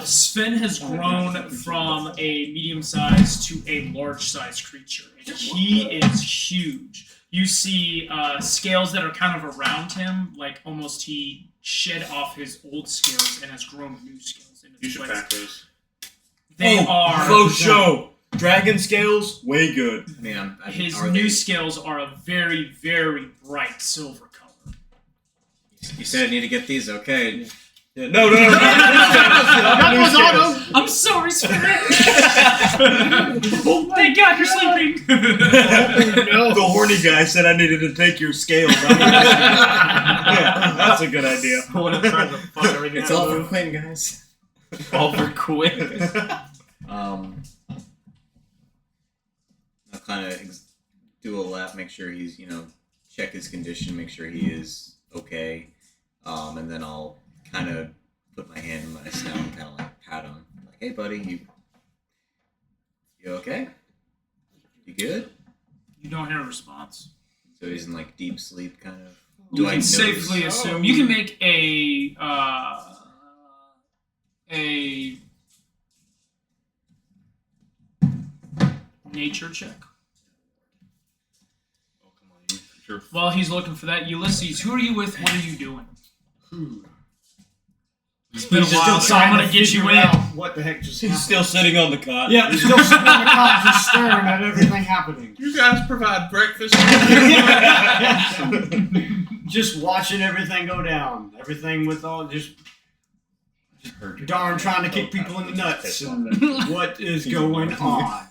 Sven has grown from a medium-sized to a large-sized creature. And he is huge. You see scales that are kind of around him, like almost he shed off his old scales and has grown new scales in You its should place. pack those. They are Faux show. Dragon scales, way good. I mean, his are new they- scales are a very, very bright silver color. You said I need to get these. Okay. Yeah, no. I'm sorry, Spirit. Thank God you're sleeping. The horny guy said I needed to take your scales. Yeah, that's a good idea. It's all for Quinn, guys. All for Quinn. I'll kind of do a lap, make sure he's, check his condition, make sure he is okay, and then I'll kind of put my hand in my snout and kind of like pat him, like, "Hey, buddy, you okay? You good?" You don't hear a response. So he's in like deep sleep, kind of. You I can notice- safely assume. You can make a nature check. Oh, come on, you're While he's looking for that, Ulysses, who are you with? What are you doing? It's been a while, so I'm gonna get you in. What the heck just He's happened? still sitting on the cot. Yeah, he's still sitting on the cot, just staring at everything happening. You guys provide breakfast. Just watching everything go down. Everything with all just darn trying to kick people in the nuts. And what is going on?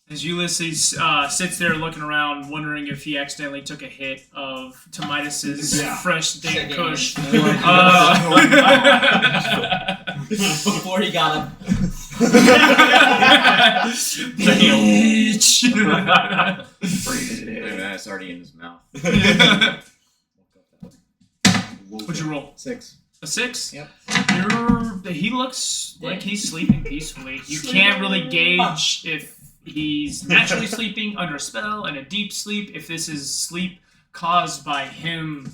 As Ulysses sits there looking around, wondering if he accidentally took a hit of Tomidas's fresh dank kush. Before he got up. Bitch. It's already in his mouth. What'd you roll? 6. A 6? Yep. He looks like he's sleeping peacefully. You can't really gauge if he's naturally sleeping under a spell and a deep sleep, if this is sleep caused by him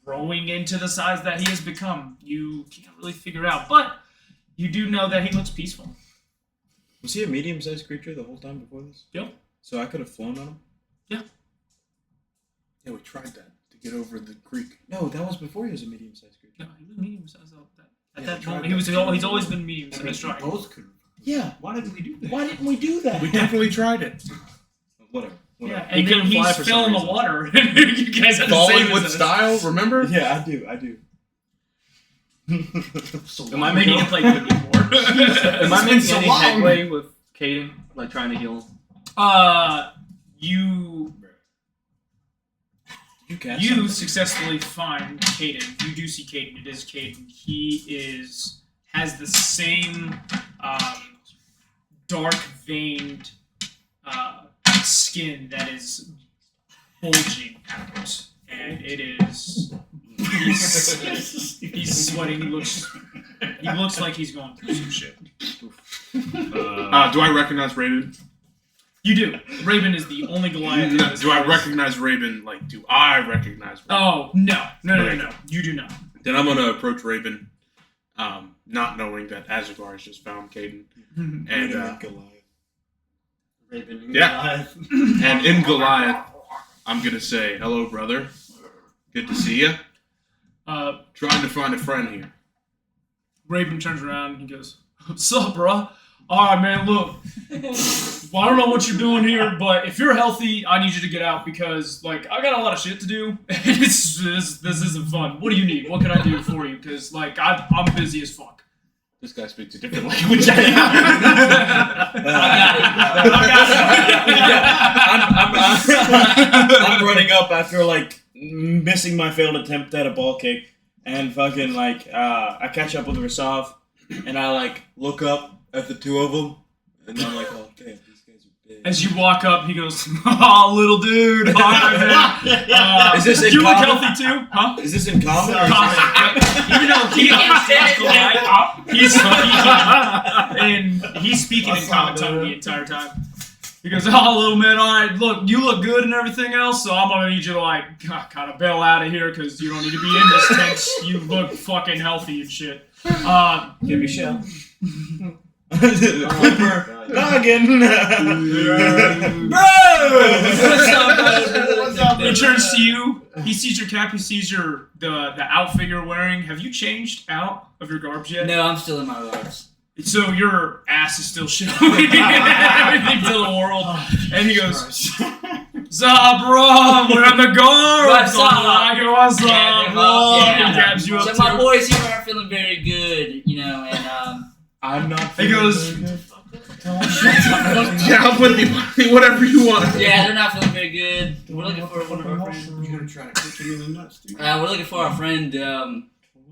growing into the size that he has become. You can't really figure out, but you do know that he looks peaceful. Was he a medium-sized creature the whole time before this? Yep. So I could have flown on him? Yeah, we tried that to get over the creek. No, that was before he was a medium-sized creature. No, he was medium sized at Yeah, that we tried moment. that. He's always been medium sized. We both could. Yeah. Why didn't we do that? Why didn't we do that? We definitely tried it. Whatever. Yeah, He and then couldn't fly he's for filling some the reason. water. You guys had to Falling save with his style, remember? Yeah, I do. Am I making to play good before. Am I been making so any long. headway with Caden? Like trying to heal him? You catch You something? successfully find Caden. You do see Caden. It is Caden. He has the same dark veined skin that is bulging out, and it is. He's sweating. He looks like he's going through some shit. Do I recognize Raven? You do. Raven is the only Goliath. in this Do I place. recognize Raven? Like, do I recognize Raven? Oh no! You do not. Then I'm gonna approach Raven, not knowing that Azagar has just found Caden, and Raven. Yeah. and in Goliath, I'm gonna say, "Hello, brother. Good to see you. Trying to find a friend here." Raven turns around and he goes, "What's up, bro? All right, man. Look, well, I don't know what you're doing here, but if you're healthy, I need you to get out because, like, I got a lot of shit to do. This isn't fun. What do you need? What can I do for you? Because, like, I'm busy as fuck." This guy speaks a different language. I got it. I'm running up after like missing my failed attempt at a ball kick, and fucking like I catch up with Rasav, and I like look up at the two of them, and I'm like, oh damn, these guys are big. As you walk up, he goes, "Oh, little dude, hi, man. Is this in you look common? healthy too, huh?" Is this in common? Or Even though he understands the right, he's speaking, and he's speaking in common tongue the entire time. He goes, "Oh, little man, all right, look, you look good and everything else, so I'm gonna need you to like kind of bail out of here because you don't need to be in this tent. You look fucking healthy and shit." Give me a shell. Flipper. Noggin. What's up, He turns to you. He sees your cap. He sees the outfit you're wearing. Have you changed out of your garbs yet? No, I'm still in my robes. So your ass is still showing everything to the world. And he goes, "Sup, bro? We're in the garbs." What's up? I go, "What's up, Yeah, bro?" yeah. He dabs you up So my too. boys here aren't feeling very good, you know, and I'm not. He goes, Yeah, I'll put the whatever you want. yeah, they're not feeling very good. We're looking for one of our friends. You're gonna try to kick him in the nuts, dude. We're looking for our friend,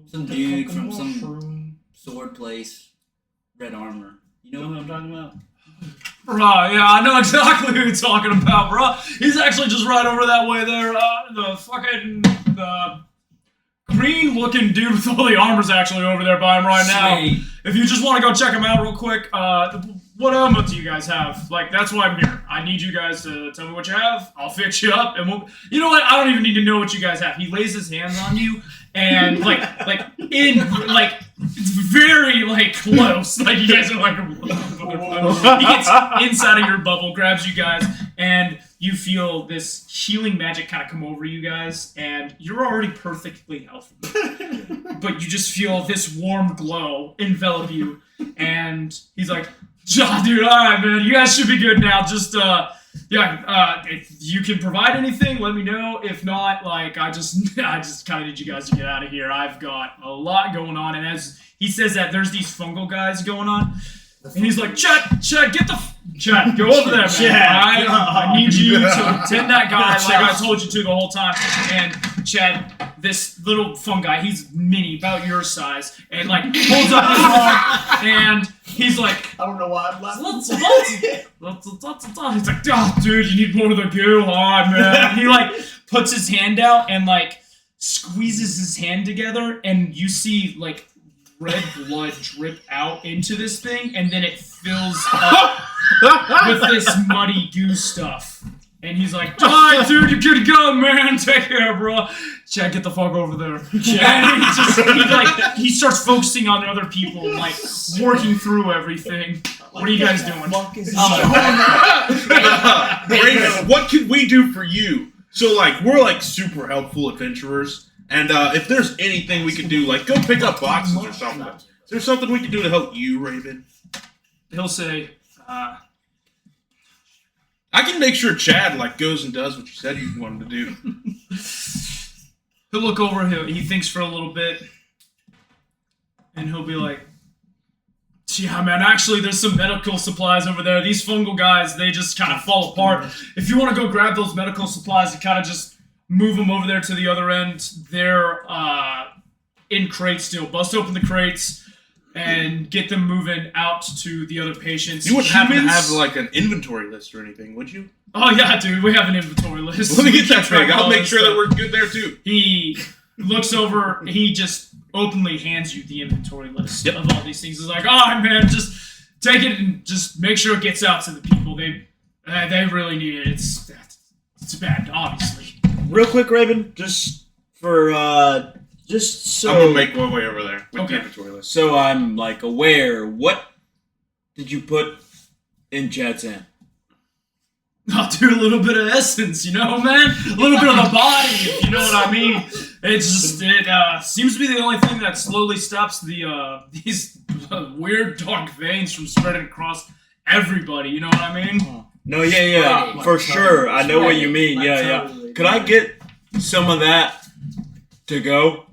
some dude from some sword place, red armor. You know who I'm talking about? "Bro, yeah, I know exactly who you're talking about, bro. He's actually just right over that way there. The green-looking dude with all the armor's actually over there by him right now. Sweet. If you just want to go check him out real quick, what ammo do you guys have? Like, that's why I'm here. I need you guys to tell me what you have. I'll fix you up, and we'll. You know what? I don't even need to know what you guys have. He lays his hands on you, and it's very like close. Like you guys are like. He gets inside of your bubble, grabs you guys, and you feel this healing magic kind of come over you guys, and you're already perfectly healthy. But you just feel this warm glow envelop you, and he's like, "Ja, dude, alright, man, you guys should be good now. Just, if you can provide anything, let me know. If not, like, I just kind of need you guys to get out of here. I've got a lot going on." And as he says that, there's these fungal guys going on. And he's like, Chad, Chad, go over there, man. Chad. I need you to attend that guy like I told you to the whole time. And Chad, this little fungi, he's mini, about your size, and like holds up his arm, and he's like, I don't know why I'm laughing. he's like, "Oh, dude, you need more of the goo, on, man." And he like puts his hand out and like squeezes his hand together, and you see like red blood drip out into this thing, and then it fills up with this muddy goo stuff. And he's like, "Alright, dude, you're good to go, man. Take care, bro. Chad, get the fuck over there." And he starts focusing on other people, like working through everything. What are you guys doing? Raven, what can we do for you? So, like, we're like super helpful adventurers. And if there's anything we can do, like go pick up boxes or something. Is there something we can do to help you, Raven? He'll say, I can make sure Chad like goes and does what you said you wanted to do. he'll look over, he thinks for a little bit, and he'll be like, "Yeah, man, actually there's some medical supplies over there. These fungal guys, they just kind of fall apart. If you want to go grab those medical supplies and kind of just move them over there to the other end. They're in crates still. Bust open the crates and get them moving out to the other patients." You wouldn't happen to have like an inventory list or anything, would you? Oh yeah, dude, we have an inventory list. Let me get that track thing. of all I'll make this sure stuff. that we're good there too. He looks over. He just openly hands you the inventory list of all these things. He's like, "Oh man, just take it and just make sure it gets out to the people. They really need it. It's bad, obviously." Real quick, Raven, just for just so I'm gonna make my way over there with Okay. the inventory list. so I'm like aware. What did you put in Chad's hand? I'll do a little bit of essence, you know, man? A little bit of the body, if you know what I mean. It seems to be the only thing that slowly stops these weird dark veins from spreading across everybody, you know what I mean? No, yeah, Right. for sure. I know what you mean. Like, Yeah. totally. Could I get some of that to go?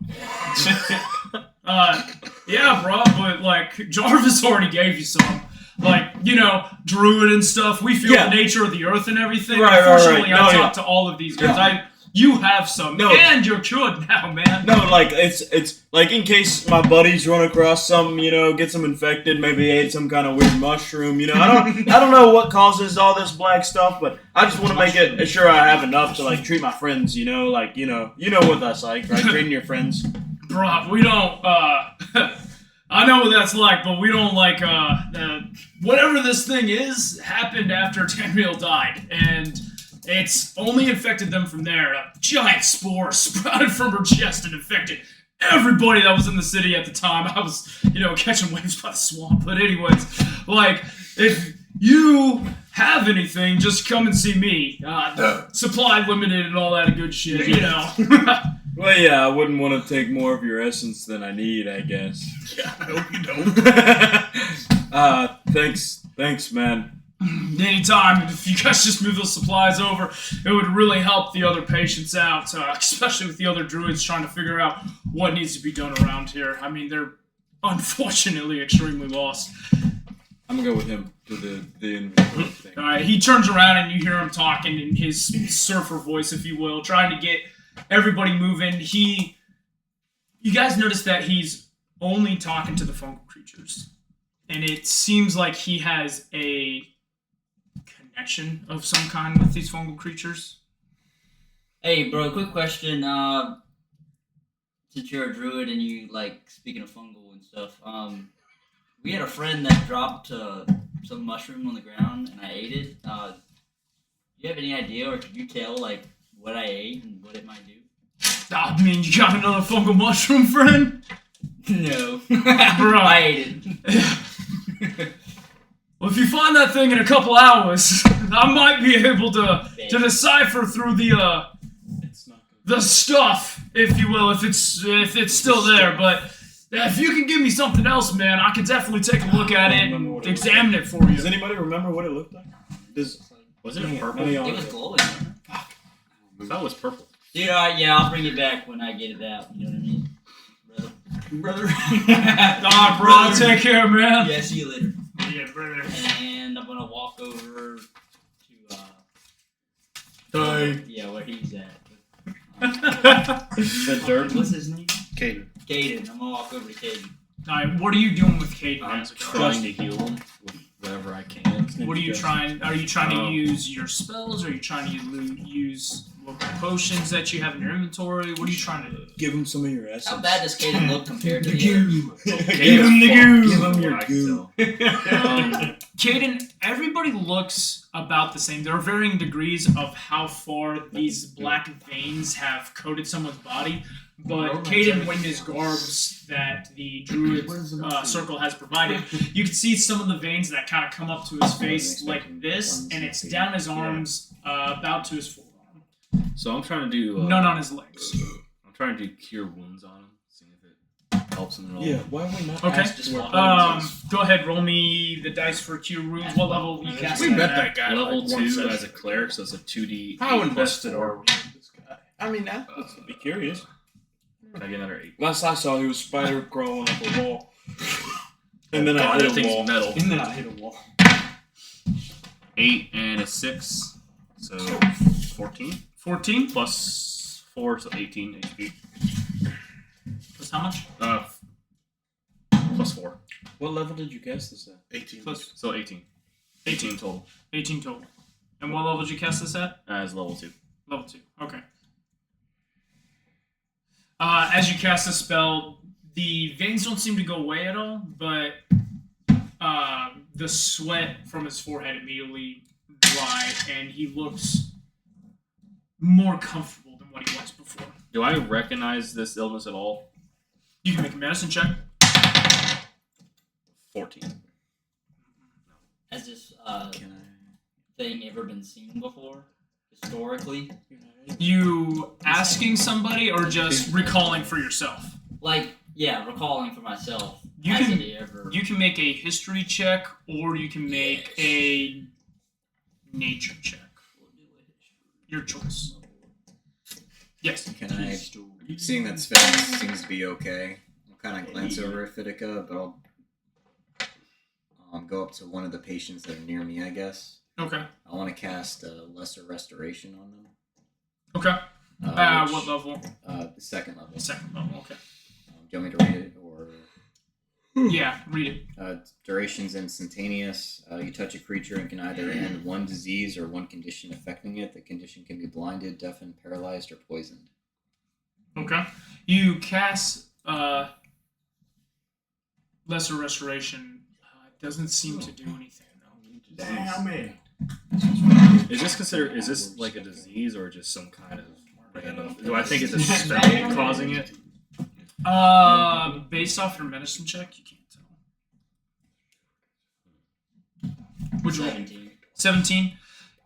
Yeah, bro, but like Jarvis already gave you some. Like, druid and stuff. We feel the nature of the earth and everything. Right, Unfortunately, right. No, I talked to all of these guys. You have some, and you're cured now, man. No, like it's like in case my buddies run across some, get some infected, maybe ate some kind of weird mushroom. I don't know what causes all this black stuff, but I just want to make it sure I have enough to like treat my friends. You know what that's like, right? Treating your friends. Bro, we don't. I know what that's like, but we don't like. Whatever this thing is happened after Tamriel died, and it's only infected them from there. A giant spore sprouted from her chest and infected everybody that was in the city at the time. I was, catching waves by the swamp. But anyways, like, if you have anything, just come and see me. Supply limited and all that good shit, Well, yeah, I wouldn't want to take more of your essence than I need, I guess. Yeah, I hope you don't. Thanks, man. Anytime, if you guys just move those supplies over, it would really help the other patients out, especially with the other druids trying to figure out what needs to be done around here. I mean, they're unfortunately extremely lost. I'm gonna go with him to the inventory thing. Alright, he turns around and you hear him talking in his surfer voice, if you will, trying to get everybody moving. You guys notice that he's only talking to the fungal creatures. And it seems like he has a connection of some kind with these fungal creatures. Hey, bro, quick question. Since you're a druid and you like speaking of fungal and stuff, we had a friend that dropped some mushroom on the ground and I ate it. Do you have any idea, or could you tell like what I ate and what it might do? I mean, you got another fungal mushroom friend? No, Bro. I ate it. Well, if you find that thing in a couple hours, I might be able to decipher through the stuff, if you will, if it's still there. But if you can give me something else, man, I can definitely take a look at it and examine it for you. Does anybody remember what it looked like? Was it purple? It was glowing. That was purple. Dude, I'll bring it back when I get it out. You know what I mean? Brother. Alright, bro, take care, man. Yeah, see you later. Yeah, brother. And I'm gonna walk over Hey. yeah, where he's at. The dirt. What's his name? Caden. Caden. I'm gonna walk over to Caden. Alright, what are you doing with Caden? I'm as a trying to heal him with whatever I can. What are you trying? Are you trying to use your spells? Or are you trying to use local potions that you have in your inventory? What are you trying to do? Give him some of your essence. How bad does Caden look compared to the others? Give him the goo. Give him your I can goo. tell. Caden, everybody looks about the same. There are varying degrees of how far these black veins have coated someone's body. But Caden, when his garbs that the druid circle has provided, you can see some of the veins that kind of come up to his face like this, and it's down his arms, about to his forearm. So I'm trying to do. None on his legs. I'm trying to do cure wounds on him, seeing if it helps him at all. Yeah, why are we not Okay. asked where Go ahead, roll me the dice for cure wounds. What level you cast We that met at? that guy. Level like, 2 once. as a cleric, so it's a 2d. How 8 invested plus 4. are we in this guy? I mean, let's be curious. Can I get another 8? Last I saw, he was spider crawling up a wall. And then God, I that hit a thing's wall. metal. And then I hit a wall. 8 and a 6, so 14 14? plus 4, so 18 HP. Plus how much? Plus 4, What level did you cast this at? 18. Plus so 18. 18 total. 18 total. And what level did you cast this at? As level 2. Level 2. Okay. As you cast the spell, the veins don't seem to go away at all, but the sweat from his forehead immediately dry, and he looks more comfortable than what he was before. Do I recognize this illness at all? You can make a medicine check. 14. Has this Can thing ever been seen before? Historically? You asking somebody or just recalling for yourself? Like, yeah, recalling for myself. You Has can- it ever... You can make a history check, or you can make a nature check. Your choice. Yes. I? Seeing that Sven seems to be okay, I'm kind of glance over at Fitica, but I'll go up to one of the patients that are near me, I guess. Okay. I want to cast Lesser Restoration on them. Okay. Which, What level? The second level. Second level. Okay. Do you want me to read it or? Yeah, read it. Duration's instantaneous. You touch a creature and can either end one disease or one condition affecting it. The condition can be blinded, deafened, paralyzed, or poisoned. Okay. You cast Lesser Restoration. It doesn't seem to do anything though. Damn it. Is this like a disease or just some kind of random? Do I think it's a spell causing it? Based off your medicine check, you can't tell. Which one? 17. 17.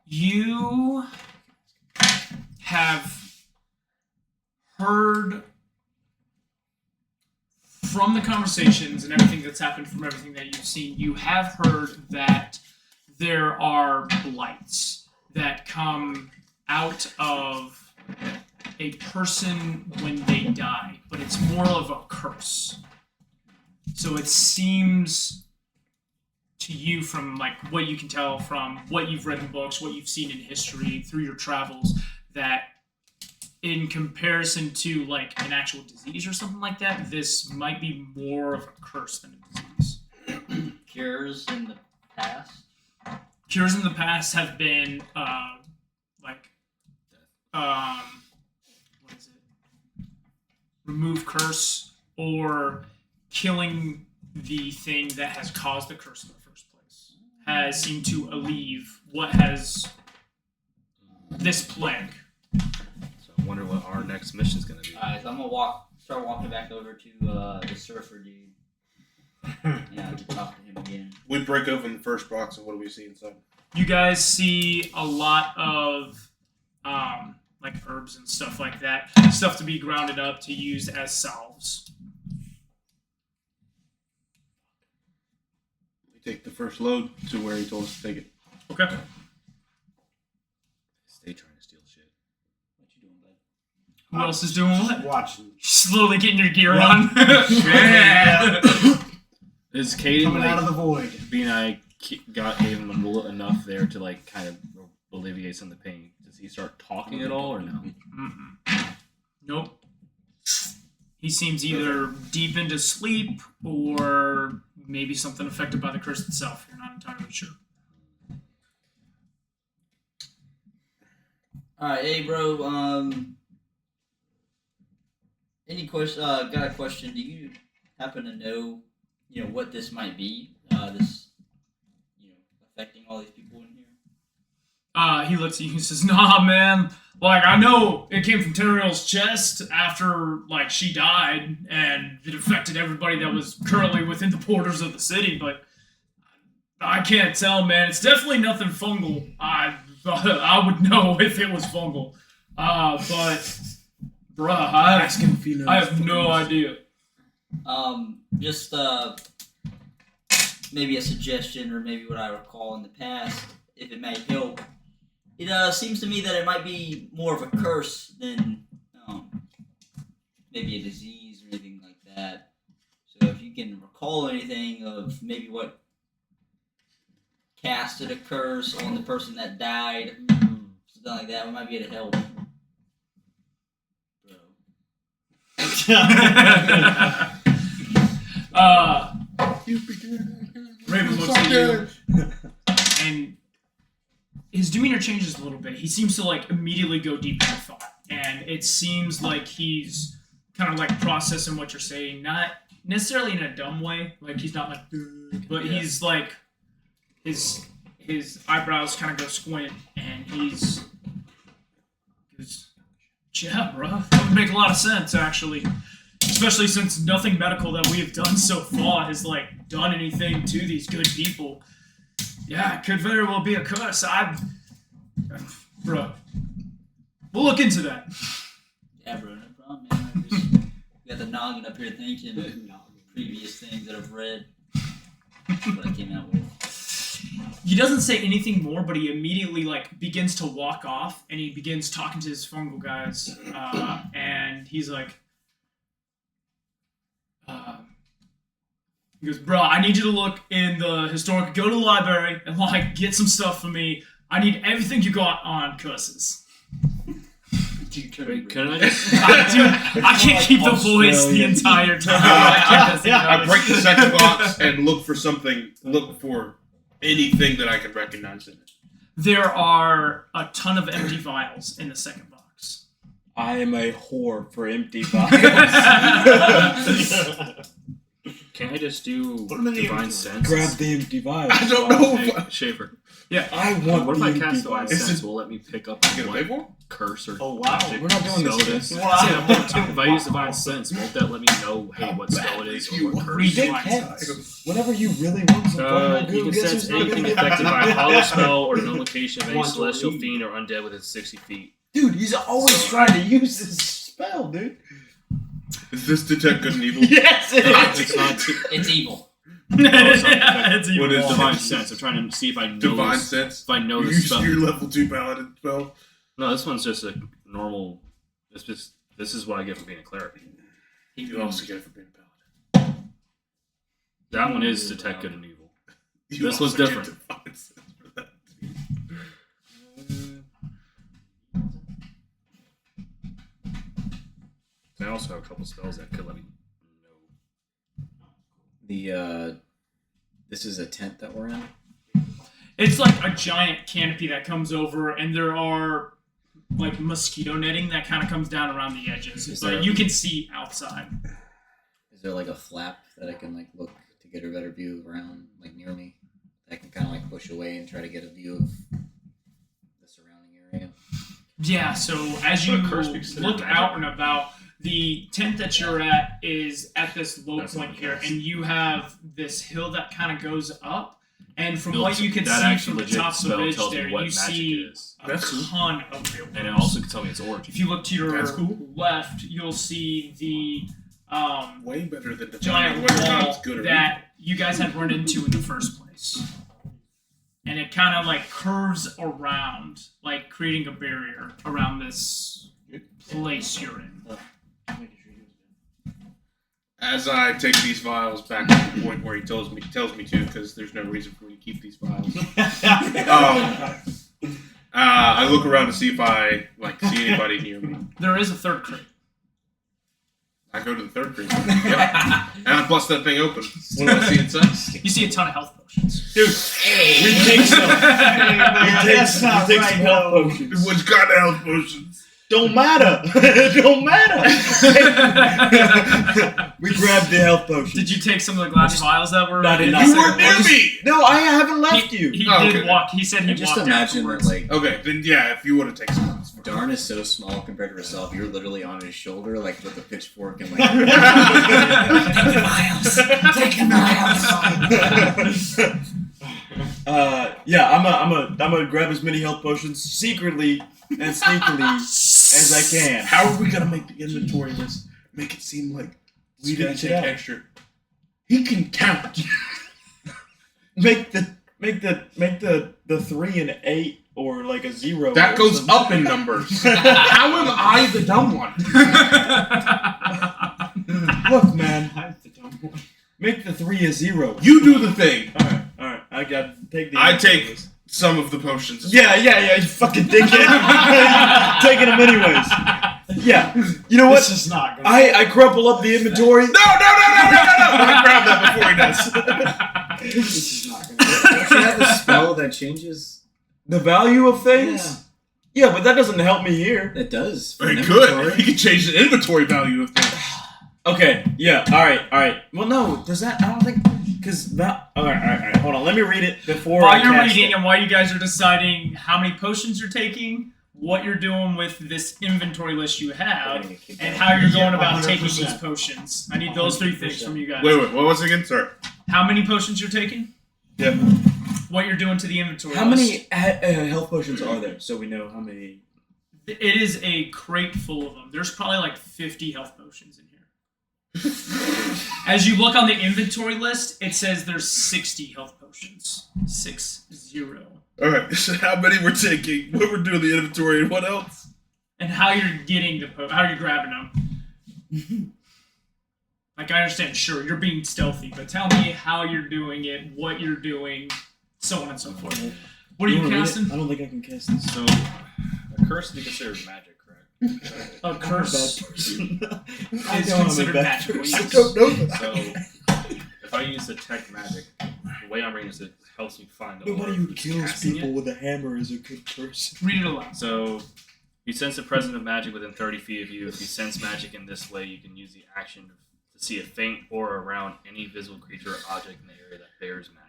You have heard from the conversations and everything that's happened from everything that you've seen, you have heard that there are blights that come out of a person when they die, but it's more of a curse. So it seems to you, from like what you can tell from what you've read in books, what you've seen in history through your travels, that in comparison to like an actual disease or something like that, this might be more of a curse than a disease. Cures in the past. Cures in the past have been what is it? Remove curse or killing the thing that has caused the curse in the first place has seemed to alleviate what has this plague. So I wonder what our next mission's gonna be. Alright, so I'm gonna start walking back over to the surfer dude. Yeah, to talk to him again. We break open the first box, and what do we see inside? You guys see a lot of like herbs and stuff like that, stuff to be grounded up to use as salves. We take the first load to where he told us to take it. Okay. Stay trying to steal shit. What you doing, bud? Who else is doing what? Watching. Slowly getting your gear Yeah. on. Yeah. Is Katie Coming out of like the void. being I gave him enough there to like kind of alleviate some of the pain? Does he start talking at all or no? Mm-mm. Nope. He seems either deep into sleep or maybe something affected by the curse itself. You're not entirely sure. Alright, hey bro, any question, got a question. Do you happen to know, what this might be? This, affecting all these people in here? He looks at you and says, "Nah, man. Like, I know it came from Teriel's chest after, like, she died, and it affected everybody that was currently within the borders of the city, but I can't tell, man. It's definitely nothing fungal. I would know if it was fungal. But, bruh, I have no idea." Just, maybe a suggestion, or maybe what I recall in the past, if it may help. It seems to me that it might be more of a curse than maybe a disease or anything like that. So if you can recall anything of maybe what casted a curse on the person that died, something like that, we might be able to help. Raven looks at you, and his demeanor changes a little bit. He seems to like immediately go deep into thought, and it seems like he's kind of like processing what you're saying, not necessarily in a dumb way. Like he's not like, but he's like his eyebrows kind of go squint, and he's yeah, bro, that would make a lot of sense actually. Especially since nothing medical that we have done so far has like done anything to these good people. Yeah, it could very well be a curse. Bro, we'll look into that. Yeah, bro, no problem, man. I just got the noggin up here thinking previous things that I've read. That's what I came out with. He doesn't say anything more, but he immediately like begins to walk off, and he begins talking to his fungal guys, and he's like, He goes, bro, I need you to look in the historic. Go to the library and like get some stuff for me. I need everything you got on curses. Wait, can I just? Dude, I can't keep the voice the entire time. I break the second box and look for something. Look for anything that I can recognize in it. There are a ton of empty vials in the second box. I am a whore for empty vials. Can I just do divine sense? Grab the empty vials. I don't know. Hey, Schaefer. Yeah. I want What if the I empty cast divine vials. sense? Will it let me pick up Get on a pay what for? curse or Oh, wow. magic We're not doing spell this it is? shit. If I use divine sense, won't that let me know, hey, what spell it is or what curse? We dickheads. Whenever you really want some fucking You goo, can guess sense who's not anything gonna affected by a get hollow spell or no location of any Want to celestial leave. fiend or undead within 60 feet. Dude, he's always trying to use this spell, dude. Is this detect good and evil? Yes, it is. It's not. It's evil. It's even What is more. Divine sense. I'm trying to see if I know Divine this, sense. if I know You this use spell. your level 2 paladin spell. No, this one's just a normal. This is what I get for being a cleric. You also get it for being a paladin. That one is detect good and evil. You This was also get different. divine sense for that. I also have a couple spells that could let me know. This is a tent that we're in. It's like a giant canopy that comes over, and there are like mosquito netting that kind of comes down around the edges, Is but there- you can see outside. Is there like a flap that I can like look to get a better view around, like near me? I can kind of like push away and try to get a view of the surrounding area. Yeah, so as you What curse be considered look magic? out and about, the tent that you're at is at this low That's point not here, curse. and you have this hill that kind of goes up. And from No, what you can that see actually from the legit top of the spell ridge tells me there, what you magic see it is. a That's cool. ton of real And it also can tell me its origin. If you look to your That's cool. left, you'll see the Way better than giant defining whether or not wall it's good or that you guys had run into in the first place. And it kind of like curves around, like creating a barrier around this place you're in. As I take these vials back to the point where he tells me to, because there's no reason for me to keep these vials. I look around to see if I see anybody near me. There is a third crate. I go to the third crate. Yep. And I bust that thing open. What do I see inside? You see a ton of health potions. Dude, we take some. We take some health potions. Which kind of health potions? Don't matter. Don't matter. We grabbed the health potion. Did you take some of the glass vials that were? No, I did in not. the You were second near box? me! No, I haven't left you. He Oh, did okay. walk. He said he I just walked imagine that afterwards. like Okay, then yeah, if you want to take some of this. Darn is so small compared to herself. You're literally on his shoulder, like with a pitchfork and like. Take the vials. Yeah, I'm gonna grab as many health potions secretly and sneakily as I can. How are we gonna make the inventory list make it seem like we didn't Scratch it take out. extra? He can count. Make the 3 and 8 or like a 0. That or goes something. up in numbers. How am I the dumb one? Look, man. Make the 3 a 0. You do the thing. All right. I got take the. I take some of the potions. Yeah, you fucking dickhead. Taking them anyways. Yeah. You know what? This is not good. I crumple up the inventory. No! I grab that before he does. This is not good. Don't you have a spell that changes? The value of things. Yeah, but that doesn't help me here. It does. for Very an good. inventory. He can change the inventory value of things. Okay. Yeah. All right. Well, no. Does that? I don't think. Because that. All right. Hold on. Let me read it before. While I you're cast reading it. and while you guys are deciding how many potions you're taking, what you're doing with this inventory list you have, and how you're going about taking 100%. these potions. I need those 3 things from you guys. Wait, what was it again? Sorry. How many potions you're taking? Yep. What you're doing to the inventory How list. many health potions are there? So we know how many. It is a crate full of them. There's probably like 50 health potions in here. As you look on the inventory list, it says there's 60 health potions. 60. Alright, so how many we're taking, what we're doing the inventory, and what else? And how you're getting the how you're grabbing them. Like, I understand, sure, you're being stealthy, but tell me how you're doing it, what you're doing, so on and so forth. What are you casting? I don't think I can cast this. So, a curse is considered magic, correct? A curse I is know I'm a considered bad magical. person. Yes. Don't know that. So, if I use detect magic, the way I'm reading this, it helps me find the Nobody orc who who's kills casting people it. with a hammer is a good person. Read it aloud. So, you sense the presence of magic within 30 feet of you. If you sense magic in this way, you can use the action to see a faint aura around any visible creature or object in the area that bears magic.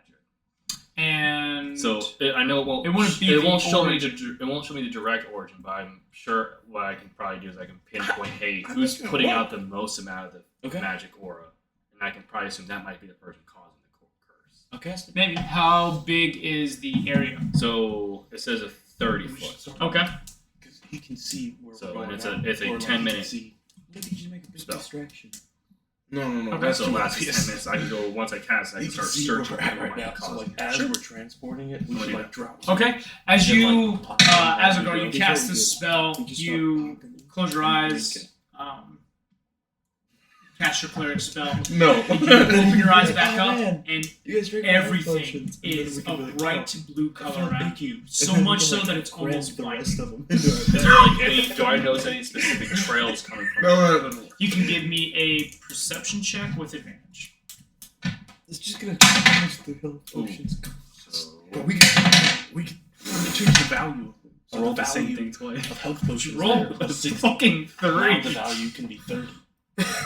And So I know it won't. It wouldn't be It the won't show me. origin. It won't show me the direct origin, but I'm sure what I can probably do is I can pinpoint, hey, who's putting out the most amount of the magic aura, and I can probably assume that might be the person causing the curse. I'll cast it. maybe how big is the area? So it says a 30 foot. Okay. Because he can see where So, we're going. and it's a- now, it's a or, 10-minute he can see. Maybe you just make a big spell. distraction. No. Okay. That's So too it lasts obvious. 10 minutes. I can go once I cast. I He can can start see where searching we're at for right what now. might So cause like it. as Sure. we're transporting it, we What should do you like drop. Okay. As And, you, like, pop it out as we Azagor, go. you Before cast we this do, spell, we just you start popping it. close your And eyes, drink cast your cleric spell, No. open your eyes back Oh, up, man. and You guys drink my health everything potions, and then is we a can be like, bright blue color around thank you. And So then we much can, so like, that it's grab almost the white. rest of them. Is there like any? Do I notice any specific trails coming from? No. You can give me a perception check with advantage. It's just gonna change the health potions. So But we can change the value of them. I So rolled the the same value thing twice. Of health potions. Roll there are 60. fucking Now the 3. value can be 30.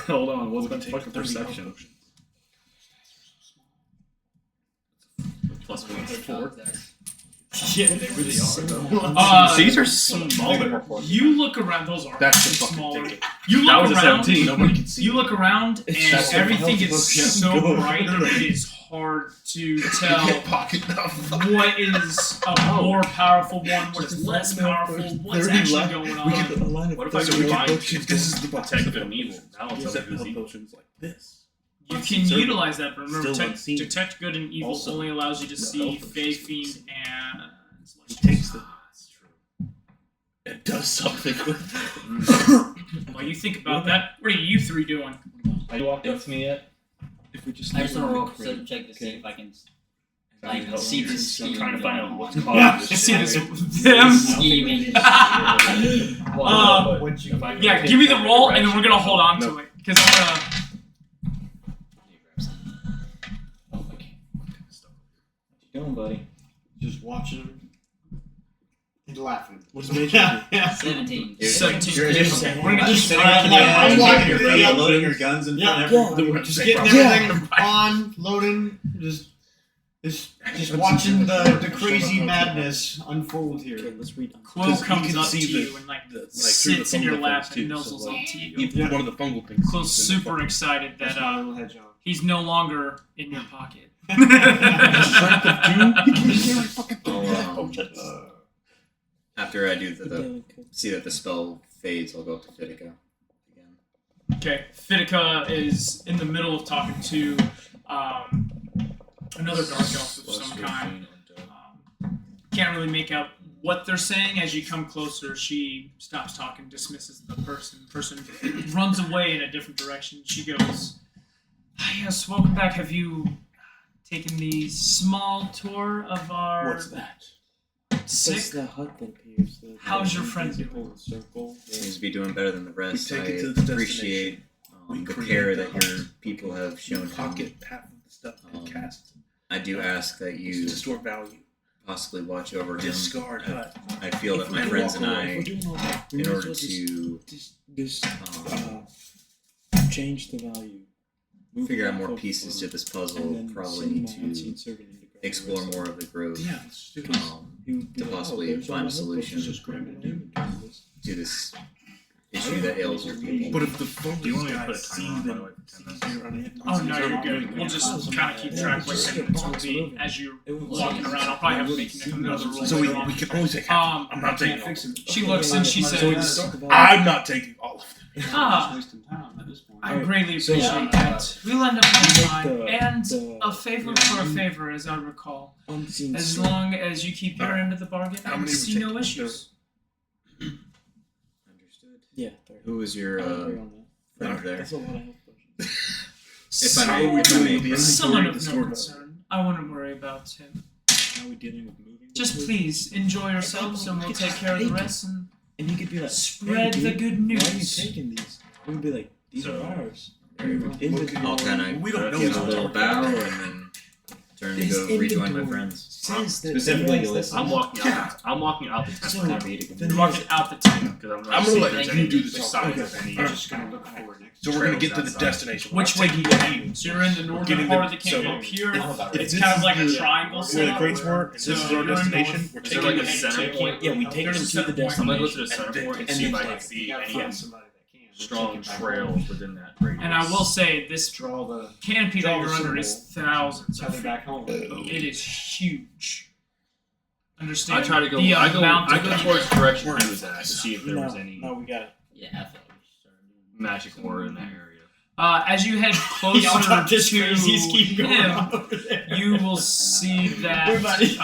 Hold on, what's We my can take fucking 30 health perception? potions. Plus 4. Yeah, they really are. These are smaller. You look around; those are That's the actually fucking smaller. ticket. You That look was a around. 17. Nobody can see. You look around, and It's just everything a is health so potion. bright. It is hard to tell Pocket what is a more powerful one, what is less powerful, what's 30 actually left. going We on. get a line of What if I 30 go health find potions. This is the box. Detect good and evil. That'll tell me Except who's health evil. potions like this. You Unseen can servant. utilize that, but remember, Still unseen. detect good and evil Also, only allows you to the see health Fey, potions. Fiend, and He takes them. That's true. It does something with While you think about that, what are you three doing? Are you walked up to me yet? If we just I just want to roll a crit, perception check to see okay. if I can Like, like see this I'm scheme trying to find going out what's on. causing Yeah, this you see shit. this them. Scheming. Well, What'd you- if I can Yeah, take give me the that roll, and then direction- we're gonna hold on to No. it because I'm gonna. Oh, okay. What you doing, buddy? Just watching him. He's laughing. What does Major do? 17. 17. You're We're gonna just just. sitting at the end, I'm walking walking through the loading your guns in front of Yeah. everybody. We're Just just getting everything on, loading, just watching the crazy madness unfold Okay, here. let's read. Chloe 'Cause you comes can up see to the- you and like the, sits in your lap too, and nuzzles so, like, up to you. One of the fungal things. Chloe's super excited that That's my little hedgehog. he's no longer in your pocket. Strength of 2? He can carry fucking 30 Oh, health um, potions. After I do see that the spell fades, I'll go up to Fitica again. Okay, Fitica is in the middle of talking to another dark elf of some kind. Can't really make out what they're saying. As you come closer, she stops talking, dismisses the person. The person runs away in a different direction. She goes, "Ah, yes, welcome back. Have you taken the small tour of our What's that? sick?" That's the hut that appears. How's your friend invisible doing? Circle. Seems to be doing better than the rest. We I take it to the appreciate We the create care the that hut. your people have shown Pocket him. half of the stuff and Um, cast. I do ask that you To store value. possibly watch over him. Discard hut. I feel that my friends and If I, we're doing all that, we in might order as well to just change the value. Move figure it out more forward, pieces to this and puzzle, then probably send need my unseen to servant in to grab the explore rest of more it. of the grove Yeah, let's do this. He would be to like, oh, possibly there's all find my a health solution. potions, just grab it and do this. to this issue that ails your people. But if the fungus Do you want me to guys put a see timer on, by the them, way, for 10 minutes? you're on it. Oh no, you're good. We'll just kind of keep track what segments will be as you're walking around. I'll probably have to make another roll. So we later on. can only take half. I'm not taking all of them. She looks and she So we says, start the value. I'm not taking all of them. "Ah, wasting time at this point. I greatly So, appreciate that. We'll end up next time. the- And the- a favor for a favor, as I recall. unseen As servant. long as you keep your end of the bargain, How I many see would no take? issues." Understood. Yeah, 30. Who was your I agree on that. friend there? That's a lot of health potions. If I may, Someone of no concern. I wouldn't worry about him. How are we dealing with moving? Just please enjoy yourselves, and we'll take care of the rest and And you could be like, spread hey, the dude, good why are you news. taking these? We would be like, these So- are ours. I'll kind of We don't know give each a other. little bow and then turn to This go rejoin my inventory friends. says that Specifically yes, Ulysses. I'm walking out. I'm walking out the tent. So, because You're walking out the tent. I'm I'm gonna let you do this. signs Okay. of any. Alright. Just gonna look for it next. So we're gonna get to the Trails destination. Which way do you aim? So you're in the northern Getting part of the- the camp. so Up here, if it's this kind of is like a the- triangle where the setup. crates were, and this So is our you're in destination. north. We're Is taking there like a the center point? Yeah, we take There's them a to set the point. I'm gonna go to destination. the center point and and see if then I can like- see gotta any find somebody that can. We'll strong take it back trails home. within that radius. And I will say, this Draw the canopy that Draw you're the under is thousands Tell of me feet. back home. It is huge. Understand? I try to go. The I amount go of towards the direction he was at to see if there was any No, we got it. Yeah, I thought we started doing magic ore in that area. As you head closer Y'all got this to crazies keep going him, on over there. you will see that Everybody-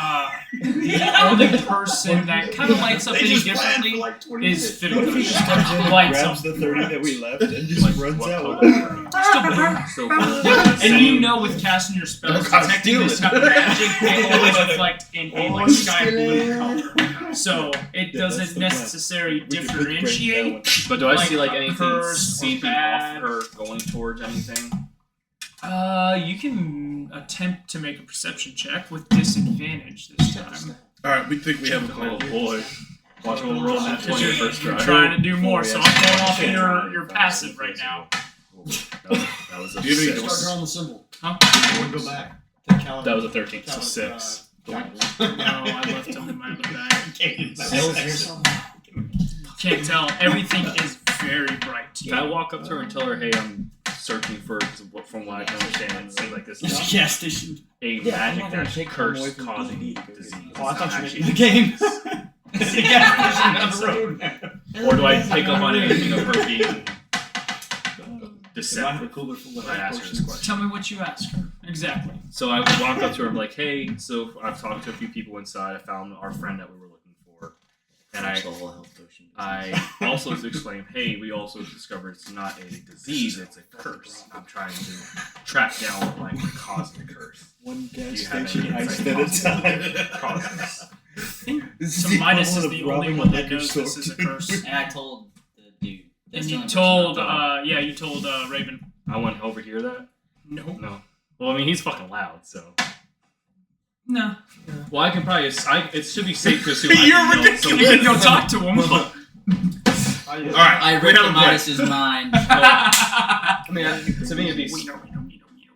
the only person that kind of lights up They any just planned differently for like 20 is minutes. What if he Fiddlefish. just comes in and Lights grabs up. the 30 that we left and just Like, runs what out? color? Still burn. So, And you know with casting your spells, gotta detecting steal this it. type of magic, they always reflect in a like sky blue color. So it Yeah, that's doesn't the plan. necessarily We could break that differentiate. one. but do I Like see like a anything curse or seeping bad. off her going towards anything? You can attempt to make a perception check with disadvantage this time. Alright, we think we have a Oh plan. boy. Watch him roll that 20 You're, first you're try. trying to do more, so I'm going off Yeah. your passive right now. That was a Do you have any- 6. Start drawing the symbol. Huh? We'll go back. To Caliber. That was a 13. So Caliber, 6. No, I left it in my other bag. Cells or something. Can't tell. Everything is very bright. Can I walk up to her and tell her, hey, I'm searching for, from what I can understand, it seems like this It's is a gas station. a Yeah, I'm magic not gonna that's take time away curse from causing D&D to go disease. get Oh, I It's thought not you actually- meant the game. It's a gas station down the road. Or do I pick up on anything of her being deceptive Cooler full of when I ask her this question? Tell me what you ask her. Exactly. So I walked up to her and like, hey, so I've talked to a few people inside. I found our friend that we were looking for. And Fetch the whole health potion. I also exclaimed, hey, we also discovered it's not a disease, it's a curse. I'm trying to track down what might be causing the curse. One Do gas you have station any heist insight at a into time. causes? This So the Midas is equivalent the of only robbing one a that liquor knows store. this is a curse. And I told the dude. And That's the you only told, person I you told Raven. I went over here that? No. No. Well, I mean, he's fucking loud, so. No. Well, I can probably. It should be safe to assume You're I know ridiculous. You can go talk to him. Alright, I we ripped have a plan. Midas's mind. I mean, to me, it'd be.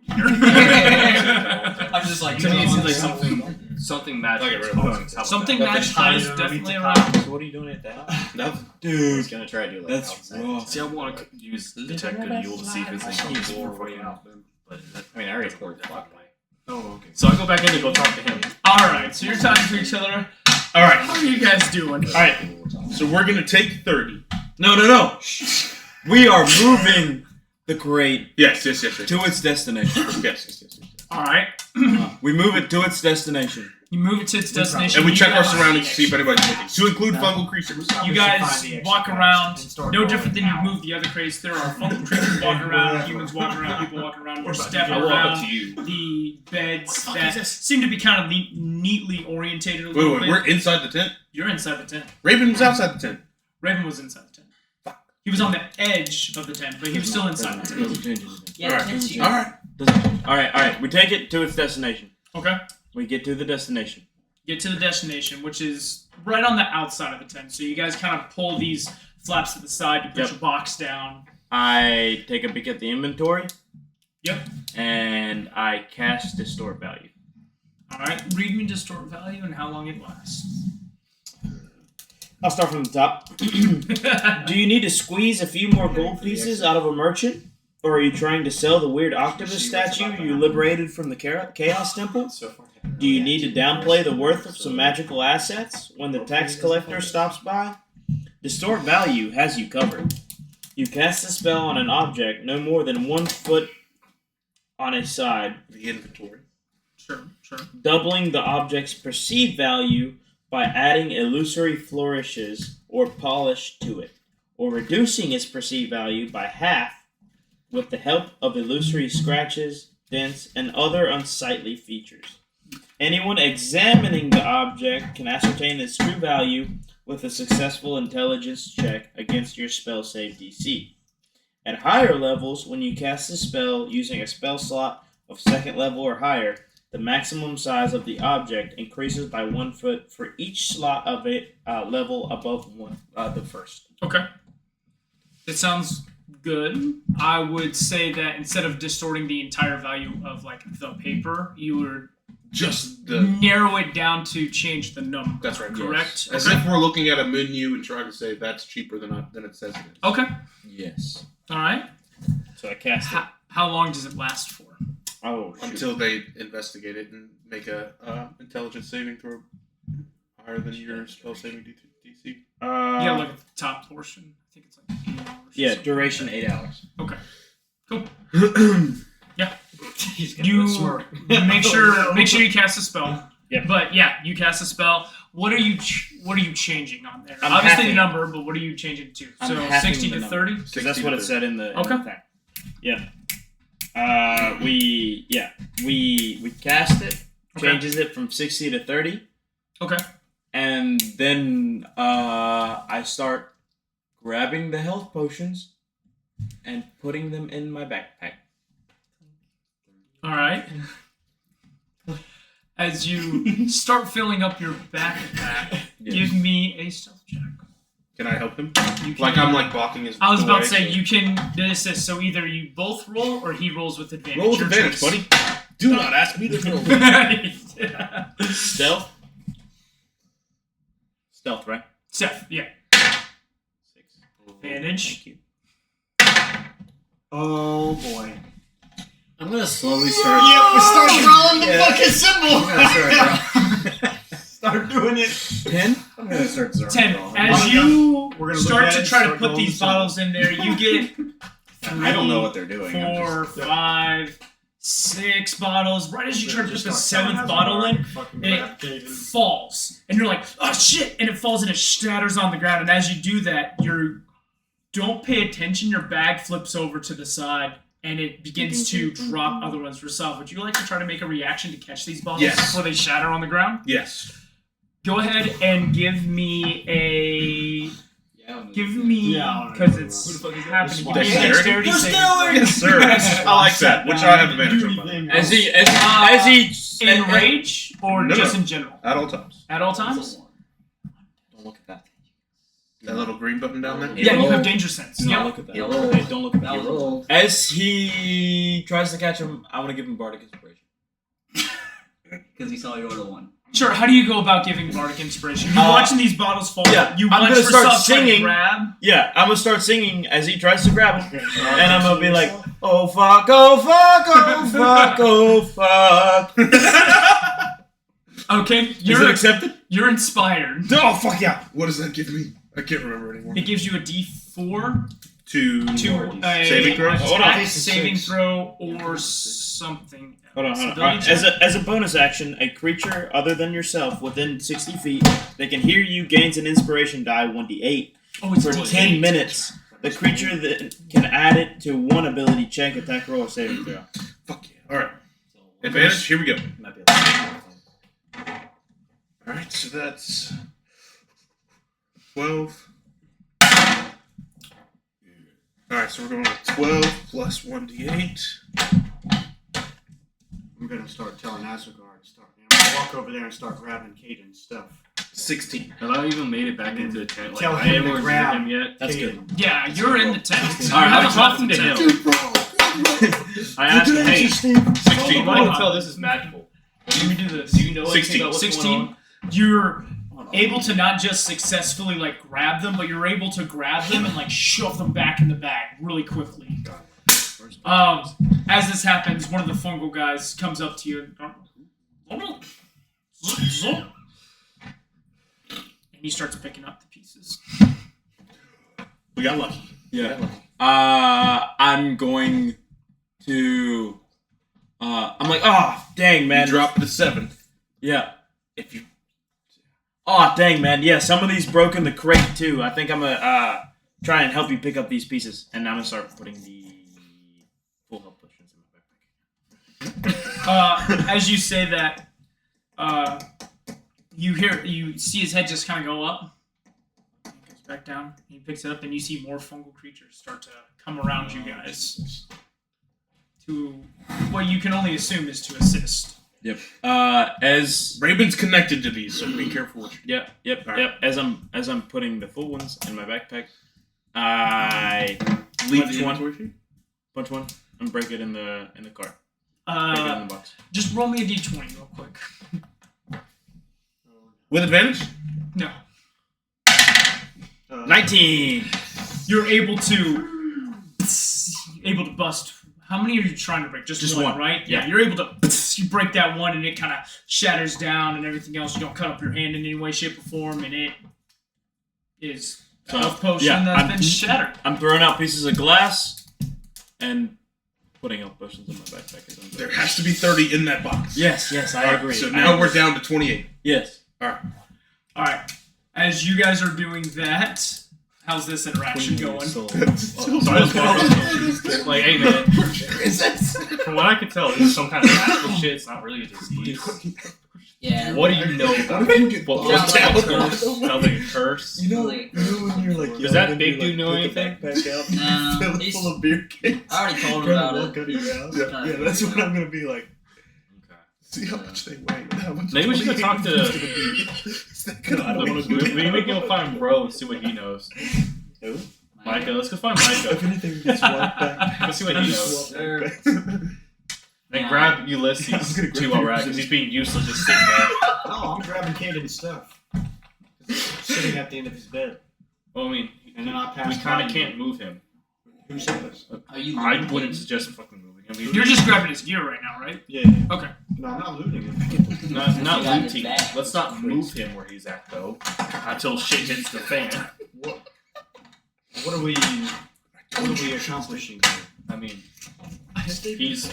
I'm just like, To me, it seems like something. something magical. Okay, is right, causing something. Something Got the magical tiny is underneath definitely the around. So what are you doing at that? Nothing. I Dude, was gonna try to do like that's outside. raw. See, I want to use detect good evil to see if it's like more fucking out. But that, I mean, I already doesn't work that way. Oh, okay. So I go back in to go talk to him. Alright, so you're talking to each other. Alright, How are you guys doing? alright. So we're gonna take 30. No. We are moving the crate Yes. to its destination. Yes. Alright. We move it to its destination. You move it to its destination. And we You check our guys- surroundings to see if anybody's looking. To include fungal creatures. You guys walk around, no different than you move the other crates. There are fungal creatures walking around, humans walking around, people walking around. You're stepping I walk up around to you. the beds that seem to be kind of neatly orientated a Wait, little bit. we're inside the tent? You're inside the tent. Raven was outside the tent. Raven was inside the tent. He was on the edge of the tent, but he was still inside the tent. Doesn't change anything. Yeah, Alright. can't you? Alright. Alright. We take it to its destination. Okay. We get to the destination. Get to the destination, which is right on the outside of the tent. So you guys kind of pull these flaps to the side to push Yep. a box down. I take a peek at the inventory. Yep. And I cast Distort Value. Alright, read me distort value and how long it lasts. I'll start from the top. Do you need to squeeze a few more gold pieces out of a merchant? Or are you trying to sell the weird octopus statue you liberated from the Chaos Temple? Do you need to downplay the worth of some magical assets when the tax collector stops by? Distort Value has you covered. You cast the spell on an object no more than 1 foot on its side, The inventory. Sure. doubling the object's perceived value by adding illusory flourishes or polish to it, or reducing its perceived value by half with the help of illusory scratches, dents, and other unsightly features. Anyone examining the object can ascertain its true value with a successful intelligence check against your spell save DC. At higher levels, when you cast a spell using a spell slot of 2nd level or higher, the maximum size of the object increases by 1 foot for each slot of it level above the first. Okay. It sounds good. I would say that instead of distorting the entire value of like the paper, you would Just the. narrow it down to change the number. That's right. Correct. As if we're looking at a menu and trying to say that's cheaper than it says it is. Okay. Yes. All right. So I cast it. How long does it last for? Oh, shoot. Until they investigate it and make a intelligence saving throw higher than your spell saving DC. Yeah, look at the top portion. I think it's like 8 hours. Yeah, duration 8 hours. Okay. Cool. He's gonna You smirk. make sure you cast a spell. Yeah. But yeah, you cast a spell. What are you changing on there? I'm Obviously halving. the number, but what are you changing to? I'm So halving 60 the to number. 30? Because that's what it said in the Okay. thing. Yeah. We cast it, Okay. changes it from 60 to 30, Okay. and then I start grabbing the health potions and putting them in my backpack. All right. As you start filling up your backpack, give me a stealth check. Can I help him? You can, Like I'm like blocking his. I was about to way. say you can assist. So either you both roll or he rolls with advantage. Roll with Your advantage, choice. buddy. Do not ask me to roll. Yeah. Stealth? Stealth, right? Seth, yeah. 6. Advantage. Thank you. Oh boy. I'm gonna slowly start. Yeah, we start drawing the Yeah. fucking symbol. I'm gonna Start doing it. 10? I'm gonna start drawing. 10. drawing. As you We're gonna start look to at it, try to start put drawing these the bottles in there, you get I don't know what they're doing. I'm 4, just- 5, 6 bottles. Right as you try to put the 7th bottle in, it falls. And you're like, oh shit! And it falls and it shatters on the ground. And as you do that, you don't pay attention. Your bag flips over to the side and it begins to drop other ones. Rasav, would you like to try to make a reaction to catch these bottles Yes. before they shatter on the ground? Yes. Go ahead and give me a... Yeah, Yeah, because Who it's the fuck is that? happening. Give me a Dexterity? dexterity saving Yes, sir. I like that. Which I have advantage on. by the way. As he throw. In rage or No, just no. in general? At all times. At all times? Don't look at that. That little green button down there. Yeah, you have danger sense. Don't Yeah. look at that. Yeah, roll. Hey, don't look at that. That was roll. As he tries to catch him, I want to give him Bardic Inspiration. Because he saw you order one. Sure, how do you go about giving bardic inspiration? You're watching these bottles fall. yeah, You I'm watch gonna start Rasav try to singing. grab. Yeah, I'm gonna start singing as he tries to grab him, and I'm gonna be like, "Oh fuck, oh fuck, oh fuck, oh fuck." Okay, Is it you're accepted? you're inspired. Oh fuck yeah! What does that give me? I can't remember anymore. It gives you a D4 To to a saving throw. Hold on. attack, saving throw, or something else. Hold on. Ability Alright, check. as a bonus action, a creature other than yourself within 60 feet that can hear you gains an inspiration die 1d8 Oh, it's for D8. 10 minutes. The creature that can add it to one ability check, attack roll, or saving throw. Fuck yeah! All right, advantage. Here we go. Might be a little- All right, so that's 12. All right, so we're going with 12 plus 1d8. I'm gonna start telling Asgard to start. I'm gonna walk over there and start grabbing Caden's stuff. 16. Have I even made it back into the tent? Like, Tell I him to haven't grab. him yet. That's Caden. Yeah, you're in the tent. All right, I'm You're talking to in the him. tent. I asked him, hey, 16. why do you tell this is magical? Let me do this. Do you know anything 16. about what's 16. going on? You're able to not just successfully like grab them, but you're able to grab them and like shove them back in the bag really quickly. As this happens, one of the fungal guys comes up to you and he starts picking up the pieces. We got lucky. Yeah. I'm going to. I'm like, oh, dang, man. You dropped the 7. Yeah. If you Oh, dang, man. Yeah, some of these broke in the crate, too. I think I'm going to try and help you pick up these pieces. And I'm going to start putting the As you say that, you see his head just kind of go up. He goes back down. He picks it up, and you see more fungal creatures start to come around you guys. To what you can only assume is to assist. Yep. As Raven's connected to these, so be careful what you do. Yep. As I'm putting the full ones in my backpack, I leave one, punch one, and break it in the car. Break it in the box. Just roll me a d20 real quick. With advantage? No. 19. You're able to bust. How many are you trying to break? Just one, right? Yeah. You're able to. You break that one, and it kind of shatters down, and everything else. You don't cut up your hand in any way, shape, or form, and it is a health potion that's been shattered. I'm throwing out pieces of glass and putting health potions in my backpack. As I'm There has to be 30 in that box. Yes, I Alright, agree. So now we're down to 28. Yes. All right. As you guys are doing that, how's this interaction going? So I just walk up, like, hey man, from what I can tell, this is some kind of magical shit. It's not really a disease. Yeah. What do you know about it? What Sounds sounds like a like curse. sounds like a curse? You know Like- when you're like, Does that big dude know anything? No, Fill it he's- full of beer cans. I already told him Trying about to it. walk out of your house. Trying to Yeah, that's figure what it I'm gonna be like. Okay. See how much they weigh. And how much Maybe we should go talk to- 28 is gonna be. Is that gonna I don't weigh? want to do it. We can go find bro and see what he knows. Who? Micah, let's go find If Micah. anything gets wiped back. Let's see what he knows. Sure. And Yeah. grab I'm Ulysses gonna grab too, alright, because he's being useless just sitting there. No, I'm grabbing Caden's stuff. He's sitting at the end of his bed. Well, I mean, And then I pass we kind by of you. can't move him. Who said this? Are you I looting? wouldn't suggest fucking moving him. You're just grabbing his gear right now, right? Yeah. Okay. No, I'm not looting him. Not He got his looting. back. Let's not move him where he's at though, until shit hits the fan. What are we accomplishing here? I mean, he's.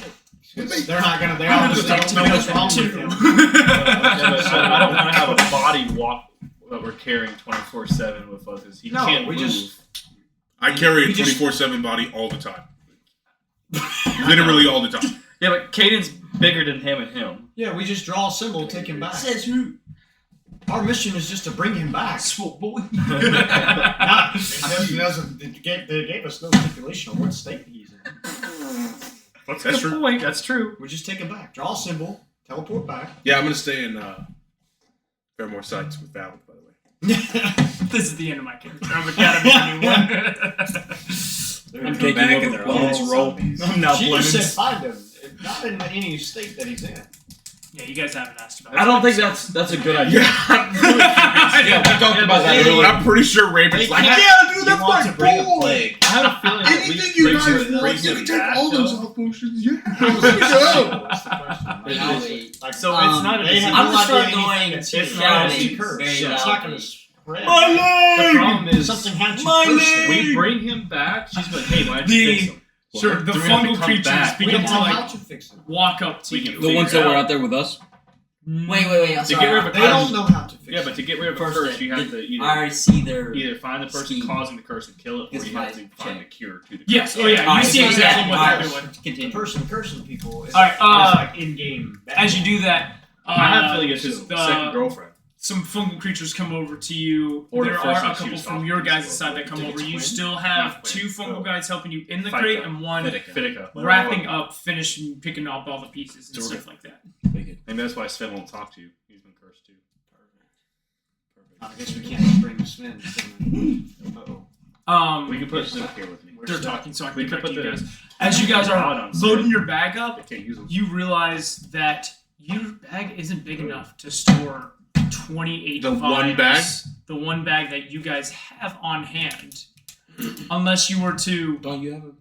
They're not gonna. They obviously don't know what's wrong with him. I don't want to have a body walk that we're carrying 24/7 with us. 'Cause he No, can't we move. just- I carry a We just- 24/7 body all the time. Literally all the time. Yeah, but Caden's bigger than him and him. Yeah, we just draw a symbol, take him back. Says who? Our mission is just to bring him back. Swole boy. Not, they gave us no stipulation on what state he's in. That's a good point. That's true. We just take him back. Draw a symbol, teleport back. Yeah, I'm gonna stay in Fairmore Sites with Valid, by the way. This is the end of my character. I'm Academy anyone. I'm taking back and they're all zombies. I'm now She just said Blooms. find him. Not in any state that he's in. Yeah, you guys haven't asked about it. I don't think that's a good idea. Yeah, we talked about that earlier. I'm pretty sure Raven's like, Yeah, yeah, dude, You that's want my to bring a boy. plague. I have a feeling that Anything we you brings guys him- want, brings you him can take back, all those though. health potions. Yeah, That's let's go. the question. Now wait. Like, So it's not a they disease. have I'm no just idea start anything going that's it's here. not It's shouting a curse. very So it's not going loudly. to spread. My The leg! problem is Something had you My cursed leg! it. we bring him back. She's like, hey, why don't you The- fix him? Sure, the Then we have to fungal come creatures back. We begin don't to know how like to fix it. walk up to We you. can The ones figure that it were out. out there with us? Wait. I'm To get sorry. rid of a They don't know how to fix Yeah, it. but to get rid of a First curse, thing, you have to I either already see their. either find the person scheme. causing the curse and kill it, or This you have is to my find check. the cure to the curse. Yes, oh yeah, you Alright, see so exactly yeah, what alright. they're doing. The Continue. person cursing people is, Alright, like in-game. As you do that, I have a feeling it's his the- second girlfriend. some fungal creatures come over to you. Or the there first are one a she couple was from talking your to, guys' so side that come think over. it's You twin? still have Not twin. two fungal guys helping you in the Fight crate, them. and one Fidica. wrapping up, finishing picking up all the pieces and So we're stuff like that. Wicked. Maybe that's why Sven won't talk to you. He's been cursed too. I guess we can't just bring Sven. Uh-oh. We can put Sven here with me. They're talking, so I can We get can back to put you the- guys. As you guys Out are on Sven. loading your bag They up, can't use them. you realize that your bag isn't big enough to store 28 The vials. one bag? The one bag that you guys have on hand. Unless you were to Don't you have a bag?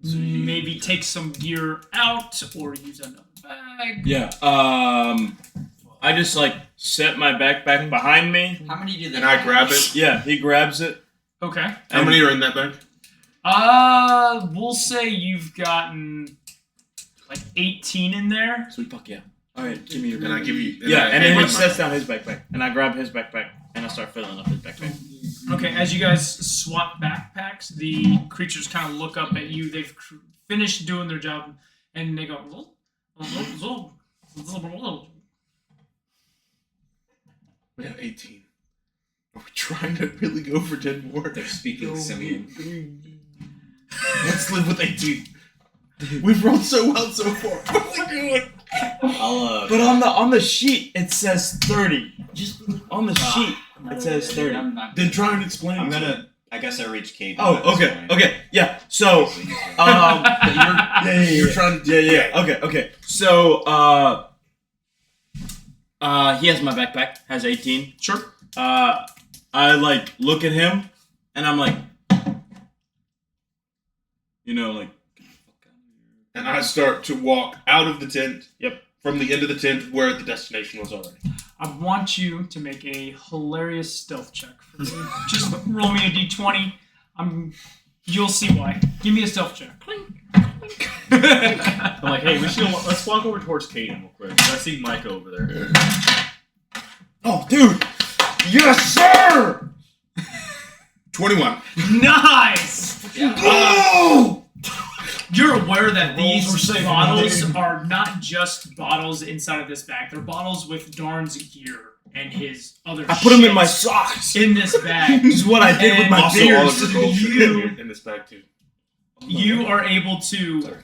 maybe take some gear out or use another bag. Yeah. I just like set my backpack behind me. How many do they And I have? grab it. Yeah, he grabs it. Okay. How many are in that bag? We'll say you've gotten like 18 in there. Sweet fuck yeah. Alright, give me your And I give you. Yeah, and I then hand he him sets my- down his backpack. And I grab his backpack and I start filling up his backpack. Okay, as you guys swap backpacks, the creatures kind of look up at you. They've finished doing their job, and they go, well, We have 18. Are we trying to really go for 10 more? They're speaking simian. Let's live with 18. We've rolled so well so far. What are we doing? I'll But on the sheet it says 30. Just On the sheet it says 30. I'm not. Then try and explain. I'm it to me. gonna. I guess I reached Kate. Oh, okay. Yeah. So, You're trying to. yeah. Okay. So, he has my backpack. Has 18. Sure. I like look at him, and I'm like, like. And I start to walk out of the tent. Yep. From the end of the tent where the destination was already. I want you to make a hilarious stealth check for me. Just roll me a d20. You'll see why. Give me a stealth check. I'm like, hey, let's walk over towards Caden real quick. I see Micah over there. Oh, dude! Yes, sir! 21. Nice! Oh! You're aware that these Rolls were saving bottles the day. are not just bottles inside of this bag. They're bottles with Darn's gear and his other I put them in my shit socks. in this bag. This is what I did with And my Also, all of beers. your gold should be You- in this bag too. You are able to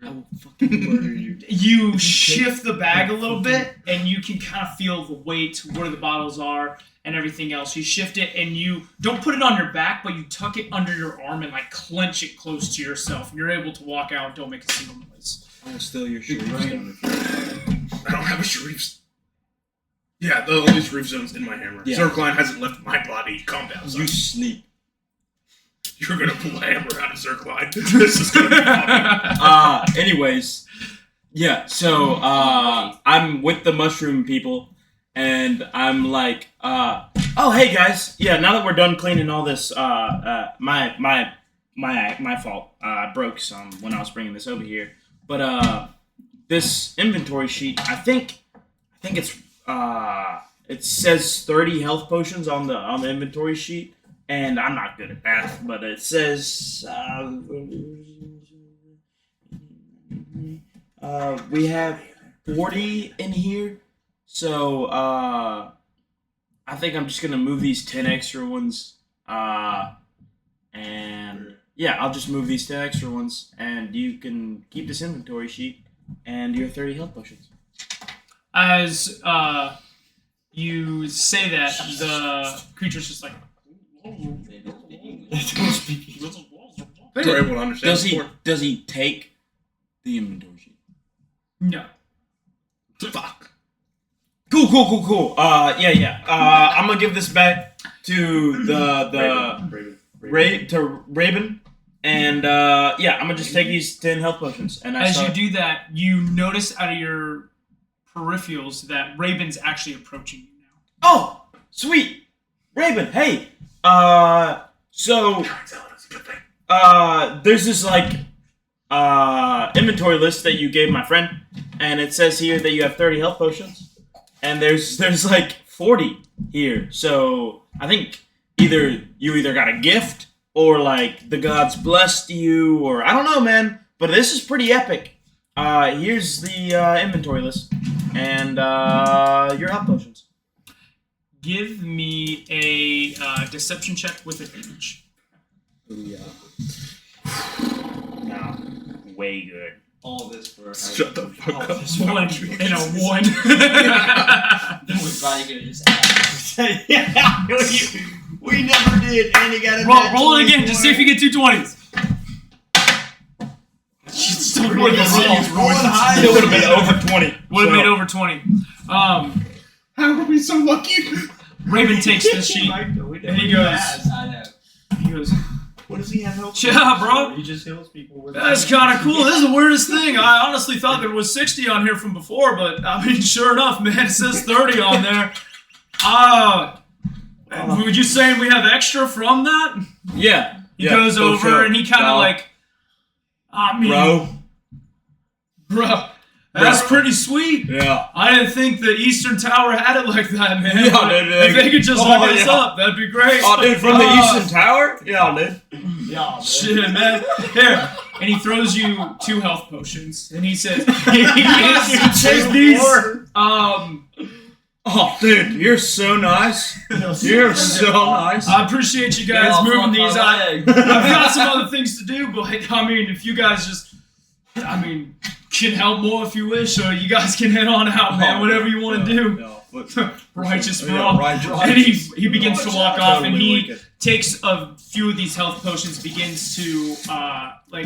I will fucking murder you. you shift the bag a little bit and you can kind of feel the weight where the bottles are and everything else. You shift it and you don't put it on your back, but you tuck it under your arm and like clench it close to yourself. And you're able to walk out and don't make a single noise. I will steal your shoes. I don't have a Sharif's. Yeah, the only Sharif zone's in my hammer. Yeah. Zircline hasn't left my body. Calm down, son. You sleep. You're gonna pull a hammer out of Zircline. This is gonna be funny. Anyways, yeah. So I'm with the mushroom people, and I'm like, oh hey guys, yeah. Now that we're done cleaning all this, my fault. I broke some when I was bringing this over here, but this inventory sheet, I think it's it says 30 health potions on the inventory sheet. And I'm not good at math, but it says we have 40 in here. So I think I'm just gonna move these 10 extra ones. And yeah, I'll just move these 10 extra ones, and you can keep this inventory sheet and your 30 health potions. As you say that, the creature's just like. They were able to understand. Does he take the inventory sheet? No. Fuck. Cool. Yeah. I'm gonna give this back to the Raven, and yeah, I'm gonna just take these 10 health potions. And As you do that, you notice out of your peripherals that Raven's actually approaching you now. Oh, sweet, Raven. Hey, so there's this like inventory list that you gave my friend, and it says here that you have 30 health potions, and there's like 40 here. So I think you got a gift, or like the gods blessed you, or I don't know, man. But this is pretty epic. Here's the inventory list, and your health potions. Give me a deception check with advantage. Yeah. Nah, way good. All this for Shut the fuck up. One and a 1. We probably could have just asked. Yeah, we never did, and you got a roll it again, just see if you get 2 20s. Still would have been over 20. Would have made over 20. How are we so lucky? Raven takes this sheet and he goes. I know. He goes. What does he have help? Yeah, bro. He just heals people with. That's kind of cool. This is the weirdest thing. I honestly thought there was 60 on here from before, but I mean, sure enough, man, it says 30 on there. Would you say we have extra from that? Yeah. He goes over and he kind of like, I mean, bro, that's pretty sweet. Yeah. I didn't think the Eastern Tower had it like that, man. Yeah, But dude, if they could just oh, hook us yeah. up, that'd be great. Oh, dude, from the Eastern Tower? Yeah, dude. Yeah, shit, man. Here, and he throws you 2 health potions, and he says, "Take these." Oh, dude, you're so nice. You're so nice. I appreciate you guys moving these. I've got some other things to do, but I mean, if you guys just, can help more if you wish, or you guys can head on out, man. Whatever you want to do. Righteous for all. And he begins to walk off, and he takes a few of these health potions, begins to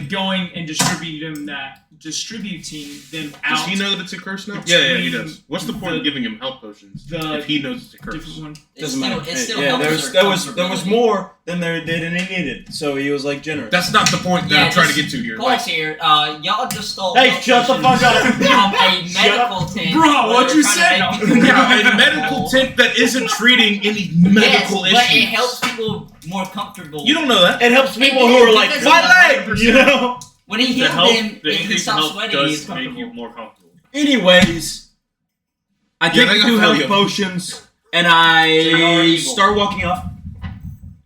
going and distributing them out. Does he know that it's a curse now? Yeah, he does. What's the point of giving him health potions if he knows it's a curse? Different one. Doesn't matter. It still Yeah, helps there was more than there did and he needed, so he was like generous. That's not the point that I'm trying to get to here. Pause here. Y'all just stole. Hey, shut the fuck up! From a medical tent. Bro, what you say? Yeah, a medical tent that isn't treating any medical yes, but issues. it helps people more comfortable. You don't know that. It helps people who are like, Because my leg! You know? When he The healed health, him, the he increased stopped health sweating. He's does make comfortable. you more comfortable. Anyways, I Yeah, take they the got 2 health value. potions, and you're I evil. start walking off,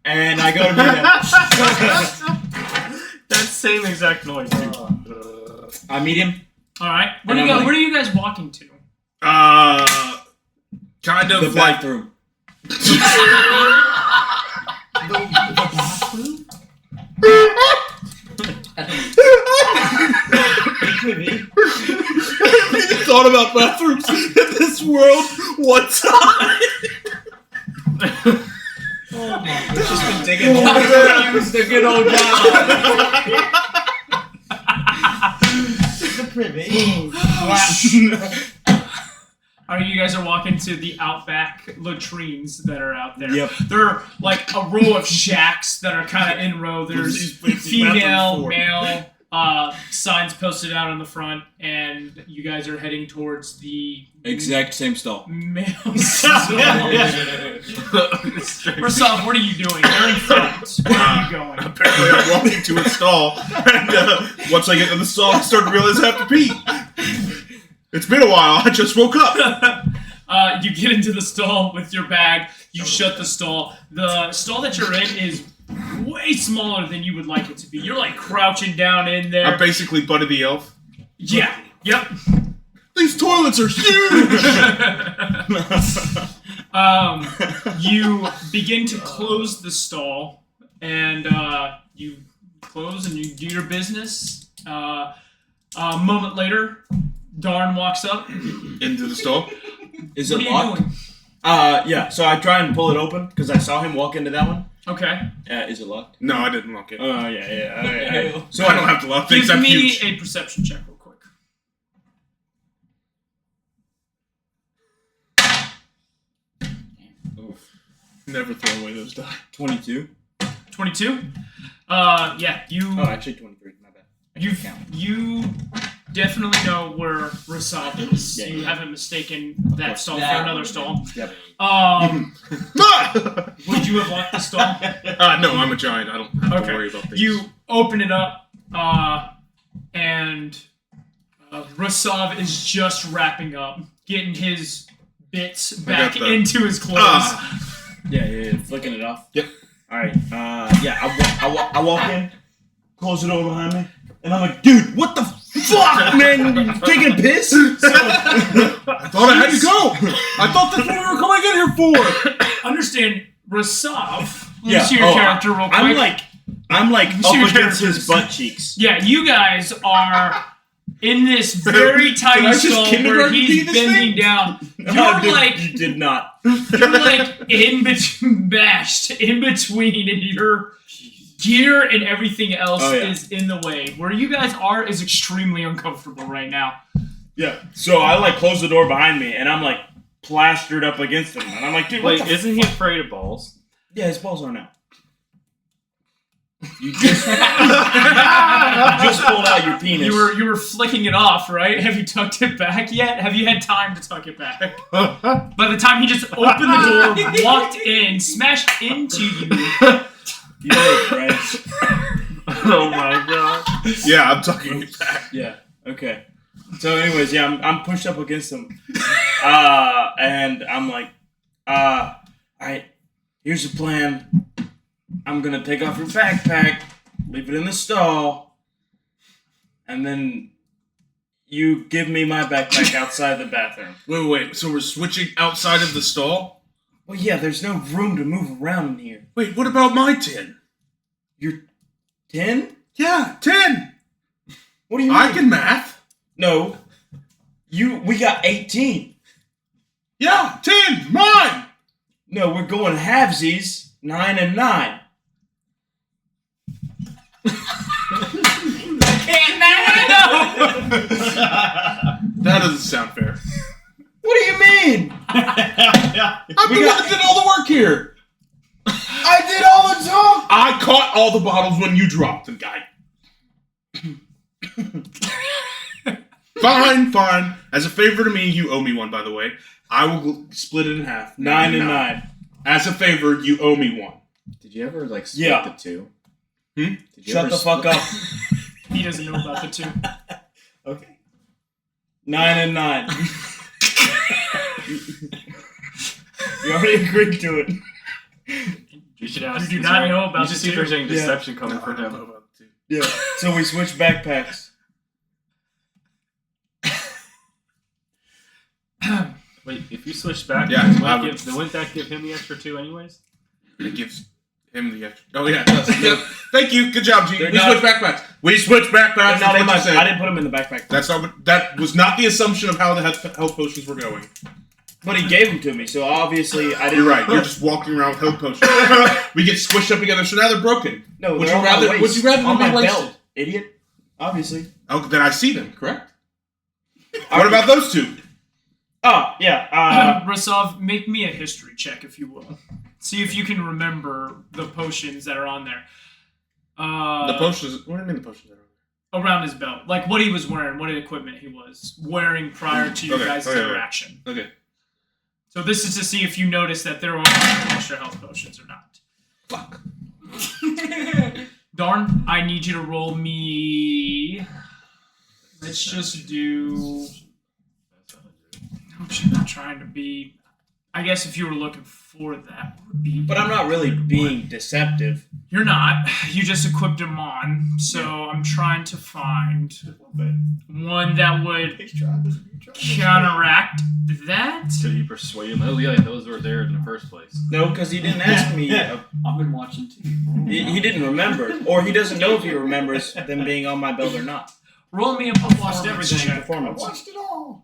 and I go to meet him. That same exact noise. I meet him. All right. And I'm like- Where are you guys walking to? Kind of The like bathroom. thought about bathrooms in this world one time. Just been digging holes. Used a good old job. All right, you guys are walking to the outback latrines that are out there. Yep. They're like a row of shacks that are kind of in row. There's female, male signs posted out on the front, and you guys are heading towards the Exact same stall. male stall. Rasav, what are you doing? You're in front. Where are you going? Apparently, I'm walking to a stall, and once I get to the stall, I start to realize I have to pee. It's been a while. I just woke up. You get into the stall with your bag. You shut the stall. The stall that you're in is way smaller than you would like it to be. You're like crouching down in there. I'm basically Buddy the Elf. Yeah. Yep. These toilets are huge. You begin to close the stall, and you close and you do your business. A moment later, Darn walks up. Into the stall. Is What it are you locked? doing? Yeah. So I try and pull it open because I saw him walk into that one. Okay. Is it locked? No, I didn't lock it. Yeah. All right. So I don't have to lock things. Give I'm me huge. a perception check real quick. Never throw away those die. 22. 22. Yeah. You. Oh, actually 23. My bad. You definitely know where Rasav is. Yeah, You yeah. haven't mistaken that course. stall for another stall. Yep. Would you have locked the stall? No, I'm a giant. I don't have to Okay. worry about things. You open it up, and Rasav is just wrapping up, getting his bits back got the- into his clothes. Yeah. Flicking it off. Yep. All right. Yeah. I walk in, close the door behind me, and I'm like, dude, what the fuck, man? You taking a piss? I thought I had to go. I thought that's what we were coming in here for. Understand, Rasav. Let Yeah. me see your Oh, character real quick. I'm like See up your against his characters. butt cheeks. Yeah, you guys are in this very Did tiny I just stall where kindergarten pee he's this bending thing? down. You did not. You're like bashed in between, and your gear and everything else Oh, yeah. is in the way. Where you guys are is extremely uncomfortable right now. Yeah. So I like close the door behind me, and I'm like plastered up against him, and I'm like, dude, Wait, what the isn't he afraid of balls? Yeah, his balls are out. You just pulled out your penis. You were flicking it off, right? Have you tucked it back yet? Have you had time to tuck it back? By the time he just opened the door, walked in, smashed into you. You know, right? Oh my god. Yeah, I'm tucking it back. Yeah. Okay. So, anyways, yeah, I'm pushed up against him, and I'm like, all right, here's the plan. I'm gonna take off your backpack, leave it in the stall, and then you give me my backpack outside the bathroom. Wait. So we're switching outside of the stall? Well, yeah, there's no room to move around in here. Wait, what about my 10? You're 10? Yeah, 10. What do you mean? I can math. No. We got 18. Yeah, 10. Mine. No, we're going halvesies. 9 and 9. That doesn't sound fair. What do you mean? I'm the one that did all the work here. I did all the talk. I caught all the bottles when you dropped them, guy. Fine. As a favor to me, you owe me one, by the way. I will split it in half. 9 and 9. As a favor, you owe me one. Did you ever like split Yeah. the two? Hmm? Did you Shut ever the fuck split- up. He doesn't know about the 2. Okay. 9 and 9. You already agreed to it. You should ask. You do not know about You should see if the there's any Yeah. deception coming No, I from don't know him. about the two. Yeah. So we switched backpacks. Wait, if you switch back, Yeah, I would- wouldn't that give him the extra 2 anyways? It gives him the extra. Oh, yeah, it does. Yeah. Thank you. Good job, G. They're We not- switched backpacks. We switched backpacks. Not That's in what my, you said. I didn't put them in the backpack. That was not the assumption of how the health potions were going. But he gave them to me, so obviously I didn't. You're right. You're just walking around with health potions. We get squished up together, so now they're broken. No, Would they're you on my rather- waist. would you rather on them my be belt, wasted? idiot? Obviously. Oh, then I see them. Correct. What about those two? Oh yeah. Rasov, make me a history check, if you will. See if you can remember the potions that are on there. The potions. What do you mean the potions are? Around his belt. Like what he was wearing, what equipment he was wearing prior to your Okay, guys' okay. interaction. Okay. So this is to see if you notice that there are extra health potions or not. Fuck. Darn, I need you to roll me... Let's just do... I'm not trying to be... I guess if you were looking for that, would be... But I'm not really being deceptive. You're not. You just equipped him on. So I'm trying to find one that would counteract that. Did he persuade him? Oh yeah, those were there in the first place. No, because he didn't ask me. I've been watching too. He didn't remember, or he doesn't know if he remembers them being on my belt or not. Roll me a performance check. Performance. Watched it all.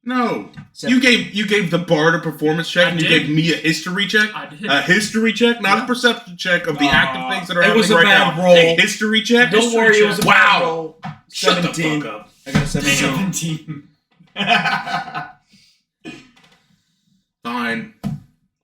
No. You gave the bard a performance check, and you did. gave me a history check. I did. A history check, not a perception check of the active things that are it happening was a right bad now. roll. A history check. Don't worry, it was a bad Wow. roll. Shut the 17. fuck up. I got a 17. 17. Fine.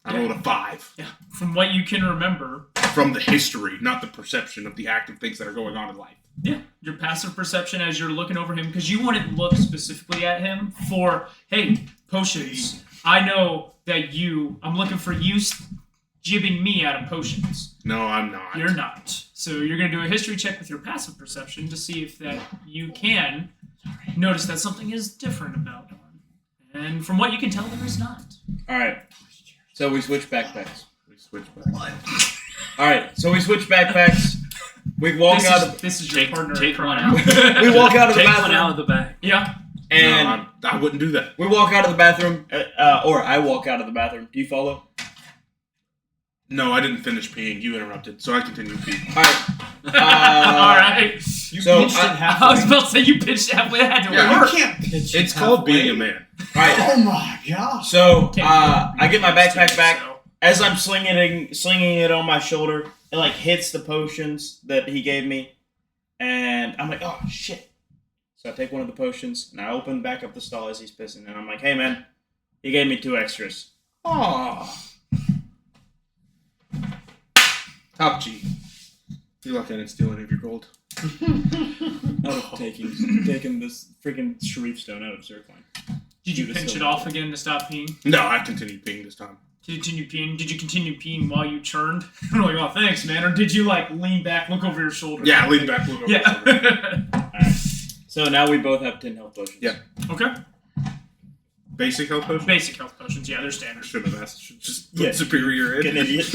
I rolled a 5 Yeah. From what you can remember, from the history, not the perception of the active things that are going on in life. yeah, your passive perception as you're looking over him, because you wouldn't look specifically at him for, hey, potions. I know that I'm looking for you jibbing me out of potions. No, I'm not. You're not. So you're going to do a history check with your passive perception to see if that you can notice that something is different about him. And from what you can tell, there is not. Alright. So we switch backpacks. We switch back. Alright, so we switch backpacks. We walk out of This is your partner. Take in one crime. out. we walk out of the Take one bathroom. out of the bag. Yeah. And No, I wouldn't do that. we walk out of the bathroom, or I walk out of the bathroom. Do you follow? No, I didn't finish peeing. You interrupted, so I continue peeing. Alright. All right. So, I was about to say you pitched halfway. That had to Yeah, work. You can't pitch It's it called halfway. being a man. alright. Oh my god. So, Can't I get my backpack back. So, As I'm slinging it on my shoulder, it like hits the potions that he gave me, and I'm like, oh shit. So I take one of the potions and I open back up the stall as he's pissing, and I'm like, hey man, he gave me 2 extras. Aww. Top G. You're lucky I didn't steal any of your gold. Out of taking this freaking Sharif stone out of Zircline. did you Dude, pinch it's it so off again to stop peeing? No, I continued peeing this time. Did you continue peeing? Did you continue peeing while you churned? I'm like, oh, thanks, man. Or did you like lean back, look over your shoulder? Yeah, lean back, look over. Yeah. Alright. So now we both have 10 health potions. Yeah. Okay. Basic health potion? Basic health potions, yeah, they're I standard. shouldn't have asked. Should just put Yeah. superior in. An idiot.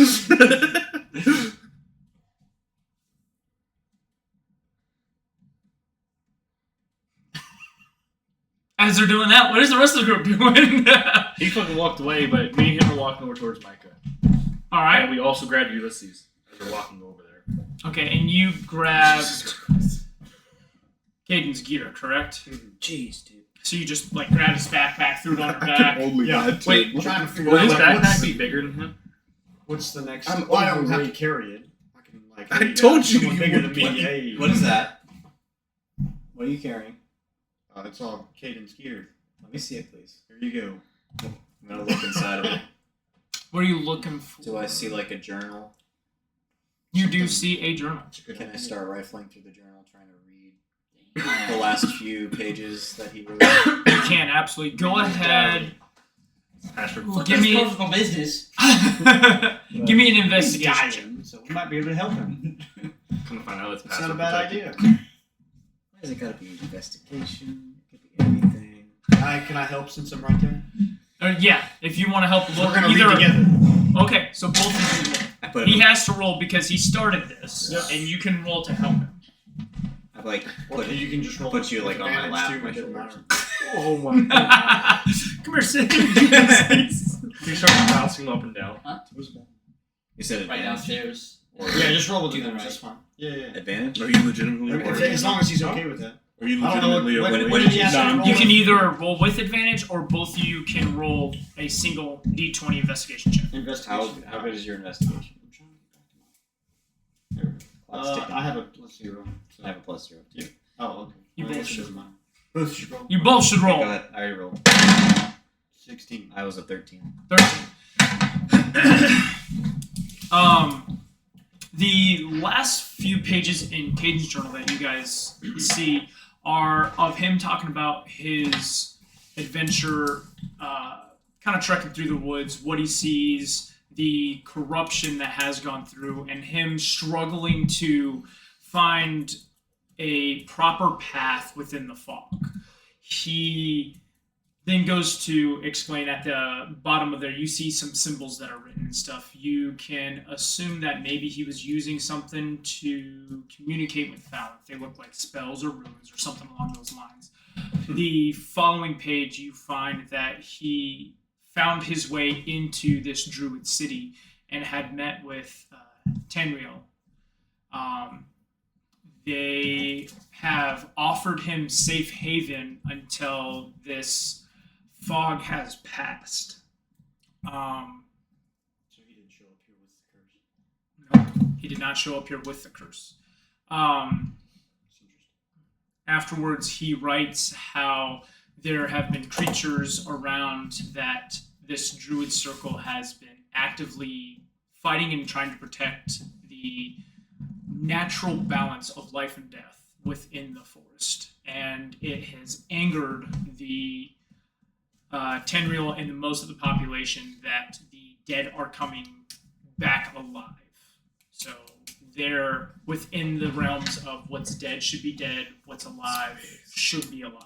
As they're doing that, what is the rest of the group doing? He fucking walked away, but me and him are walking over towards Micah. All right. And we also grabbed Ulysses as we're walking over there. Okay, and you grabbed Caden's gear, correct? Jeez, dude. So you just like grabbed his backpack, threw it on your back. Only Yeah. that. Wait, too. Trying to figure Will out his like, backpack be bigger than him? what's the next. I'm Well, I don't have overweight. to carry it. I can like. I hey, told you someone you bigger than would- me. What, Hey, what is that? What are you carrying? It's all Caden's gear. Let me see it, please. Here you go. I'm gonna look inside of it. What are you looking for? Do I see like a journal? You do see a journal. Can I start rifling through the journal, trying to read the last few pages that he wrote? You can absolutely go ahead. Ashford. Well, Fuck give his me personal business. give me an Guide investigation check. him, so we might be able to help him. Come to find out it's It's passive not a bad protected. idea. Why does it gotta be investigation? It could be anything. Can I help since I'm right there? Yeah, if you want to help So look we're gonna either. read together. Okay, so both of you roll. I put He it. has to roll because he started this, and you can roll to help him. I like Or put it. you can just roll. Put you like on my lap, advantage, my too, it doesn't shoulders. matter. Oh my god. Come here, Sid. He starts bouncing up and down. You said Right advantage. downstairs. Or Yeah, just roll with To the advantage. right. That's fine. Yeah. advantage. Are you legitimately If- worried? as long as he's okay with that. Are you I don't know legitimately what worried? what did did he ask me to you- roll You with? can either roll with advantage, or both of you can roll a single D20 investigation check. Investigation. How good is your investigation? I'm trying to get back to my. Clock's ticking. I have a plus 0. So. I have a plus 0 too. Oh, okay. You I both guess it should. doesn't matter. Both should roll. You both should Go roll. ahead. I already rolled. 16. I was a 13. 13. The last few pages in Caden's journal that you guys see are of him talking about his adventure, kind of trekking through the woods, what he sees, the corruption that has gone through, and him struggling to find a proper path within the fog. He then goes to explain at the bottom of there, you see some symbols that are written and stuff. You can assume that maybe he was using something to communicate with Fallon. They look like spells or runes or something along those lines. The following page, you find that he found his way into this druid city and had met with Tenriel. They have offered him safe haven until this fog has passed. So he didn't show up here with the curse. No, he did not show up here with the curse. That's interesting. Afterwards, he writes how there have been creatures around that this druid circle has been actively fighting and trying to protect the natural balance of life and death within the forest. And it has angered the Tenriel and most of the population that the dead are coming back alive. So they're within the realms of what's dead should be dead, what's alive should be alive.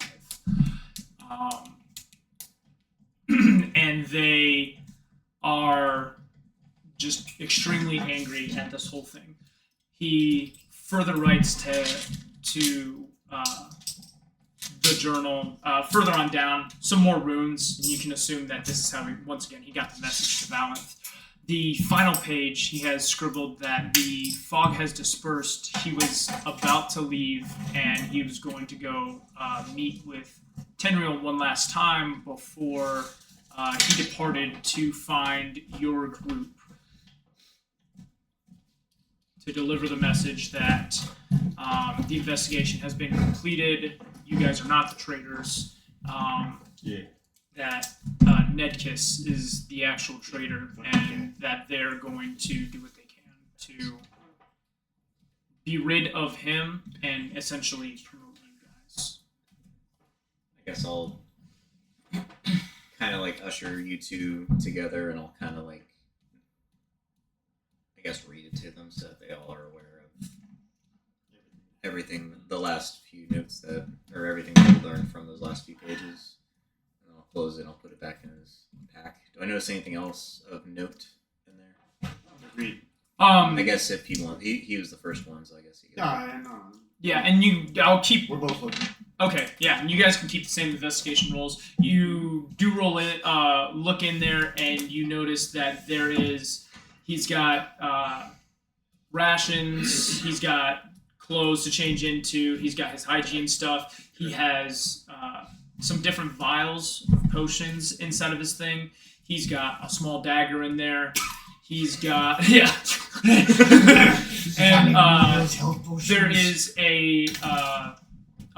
And they are just extremely angry at this whole thing. He further writes to the journal, further on down, some more runes, and you can assume that this is how he, once again, he got the message to Valanth. The final page, he has scribbled that the fog has dispersed. He was about to leave, and he was going to go meet with Tenriel one last time before he departed to find your group to deliver the message that the investigation has been completed. You guys are not the traitors. That Nedkiss is the actual traitor, and that they're going to do what they can to be rid of him and essentially promote you guys. I guess I'll kind of like usher you two together, and I'll kind of like, I guess, read it to them so that they all are aware of everything, the last few notes that, or everything that we learned from those last few pages. And I'll close it. I'll put it back in his pack. Do I notice anything else of note in there? Agreed. I guess if he wants, he was the first one, so I guess he gets No. Yeah, and I'll keep. We're both looking. Okay, yeah, and you guys can keep the same investigation rolls. You do roll in, look in there, and you notice that he's got rations, he's got clothes to change into, he's got his hygiene stuff, he has some different vials of potions inside of his thing, he's got a small dagger in there, he's got, yeah, and there is a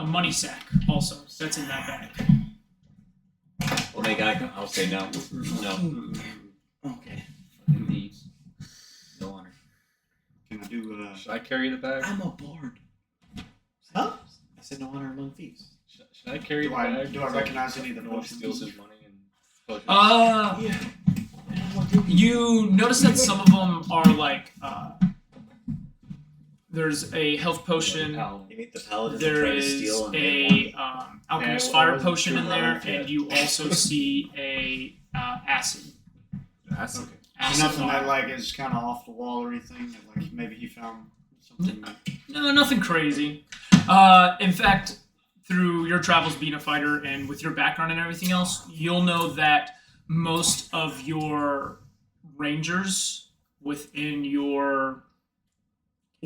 money sack also that's in that bag. Well, I'll say no. No. Okay. Fucking thieves. No honor. Can I do? Should I carry the bag? I'm a bard. Huh? I said no honor among thieves. Should I carry Do the I bag? do I recognize any of the No one potions? steals his money and potions. You notice that some of them are like, there's a health potion. You meet the paladin that There tried to is steal and a alchemist Yeah, fire well, potion in true, there, yeah. and you also see a acid. That's okay. So nothing that like is kind of off the wall or anything. That, like maybe he found something. No, nothing crazy. In fact, through your travels being a fighter and with your background and everything else, you'll know that most of your rangers within your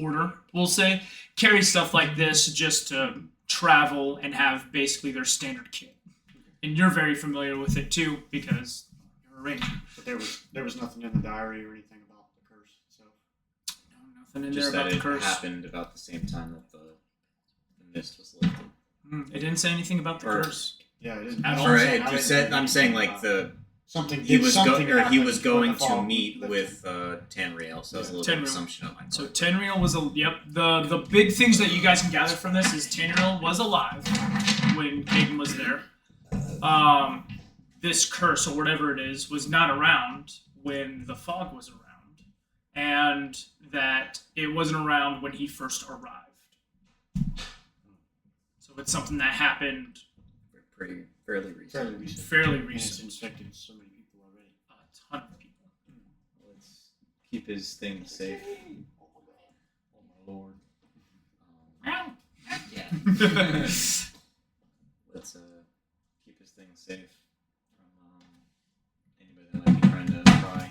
order, we'll say, carry stuff like this just to travel and have basically their standard kit. And you're very familiar with it too because you're a ranger. But there was nothing in the diary or anything about the curse itself. No, nothing in just there about that the curse. it happened about the same time that the mist was lifted. It didn't say anything about the Or- curse. Yeah, it isn't. At all. Or I it didn't said, think I'm saying anything like about the something. he was something or he happened was when going the to fog meet lifted. with Tanriel, so that was a little bit of Tanriel. assumption on my part. So Tanriel was the big things that you guys can gather from this is Tanriel was alive when Caden was there. This curse or whatever it is was not around when the fog was around, and that it wasn't around when he first arrived. So it's something that happened fairly recent. fairly And it's recent. infected so many people already. A ton of people. Let's keep his thing safe. Oh my lord. Yeah. Let's keep his thing safe from anybody that might be trying to pry.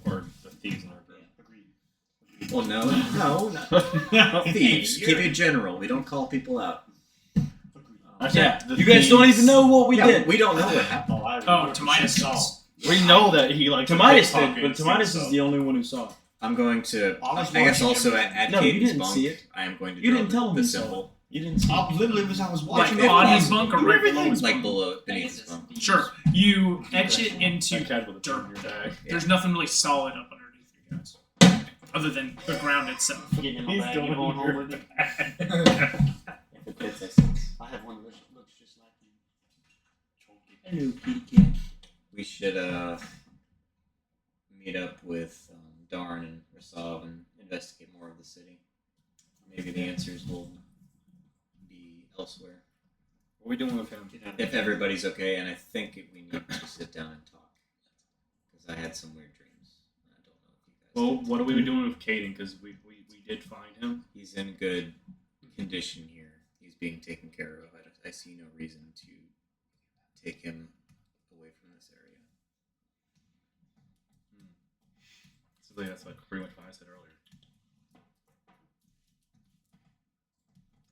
Or the thieves in our group. Agreed. Well, no, not thieves. Keep it general. We don't call people out. Yeah, you guys don't even know what we Yeah, did. we don't know what happened. Oh, Tomidas does. We know that he likes Tomidas to did, but Tomidas is the only one who saw it. I'm going to. I was I guess watching also everything. at No, you Caden's didn't bunk, see it. I am going to You draw didn't tell him the you saw symbol. You didn't see I it. literally was. I was Like watching on everything. his bunk or right below his Like bunk? below, beneath his bunk. Sure. You etch it into That cat with a dirt. thumb in your bag. There's nothing really solid up underneath you guys, other than the ground itself. Getting in my He's bag doing and going your home with it. If it fits, I sense. I have one that looks just like you. Hello, kitty cat. We should meet up with Darn and Rasav and investigate more of the city. Maybe the answers will be elsewhere. What are we doing with him? If everybody's okay, and I think we need to sit down and talk. Because I had some weird dreams. I don't know if you guys Well, did. what are we doing with Caden? Because we did find him. He's in good condition here. He's being taken care of. I see no reason to take him away from this area. So that's like pretty much what I said earlier.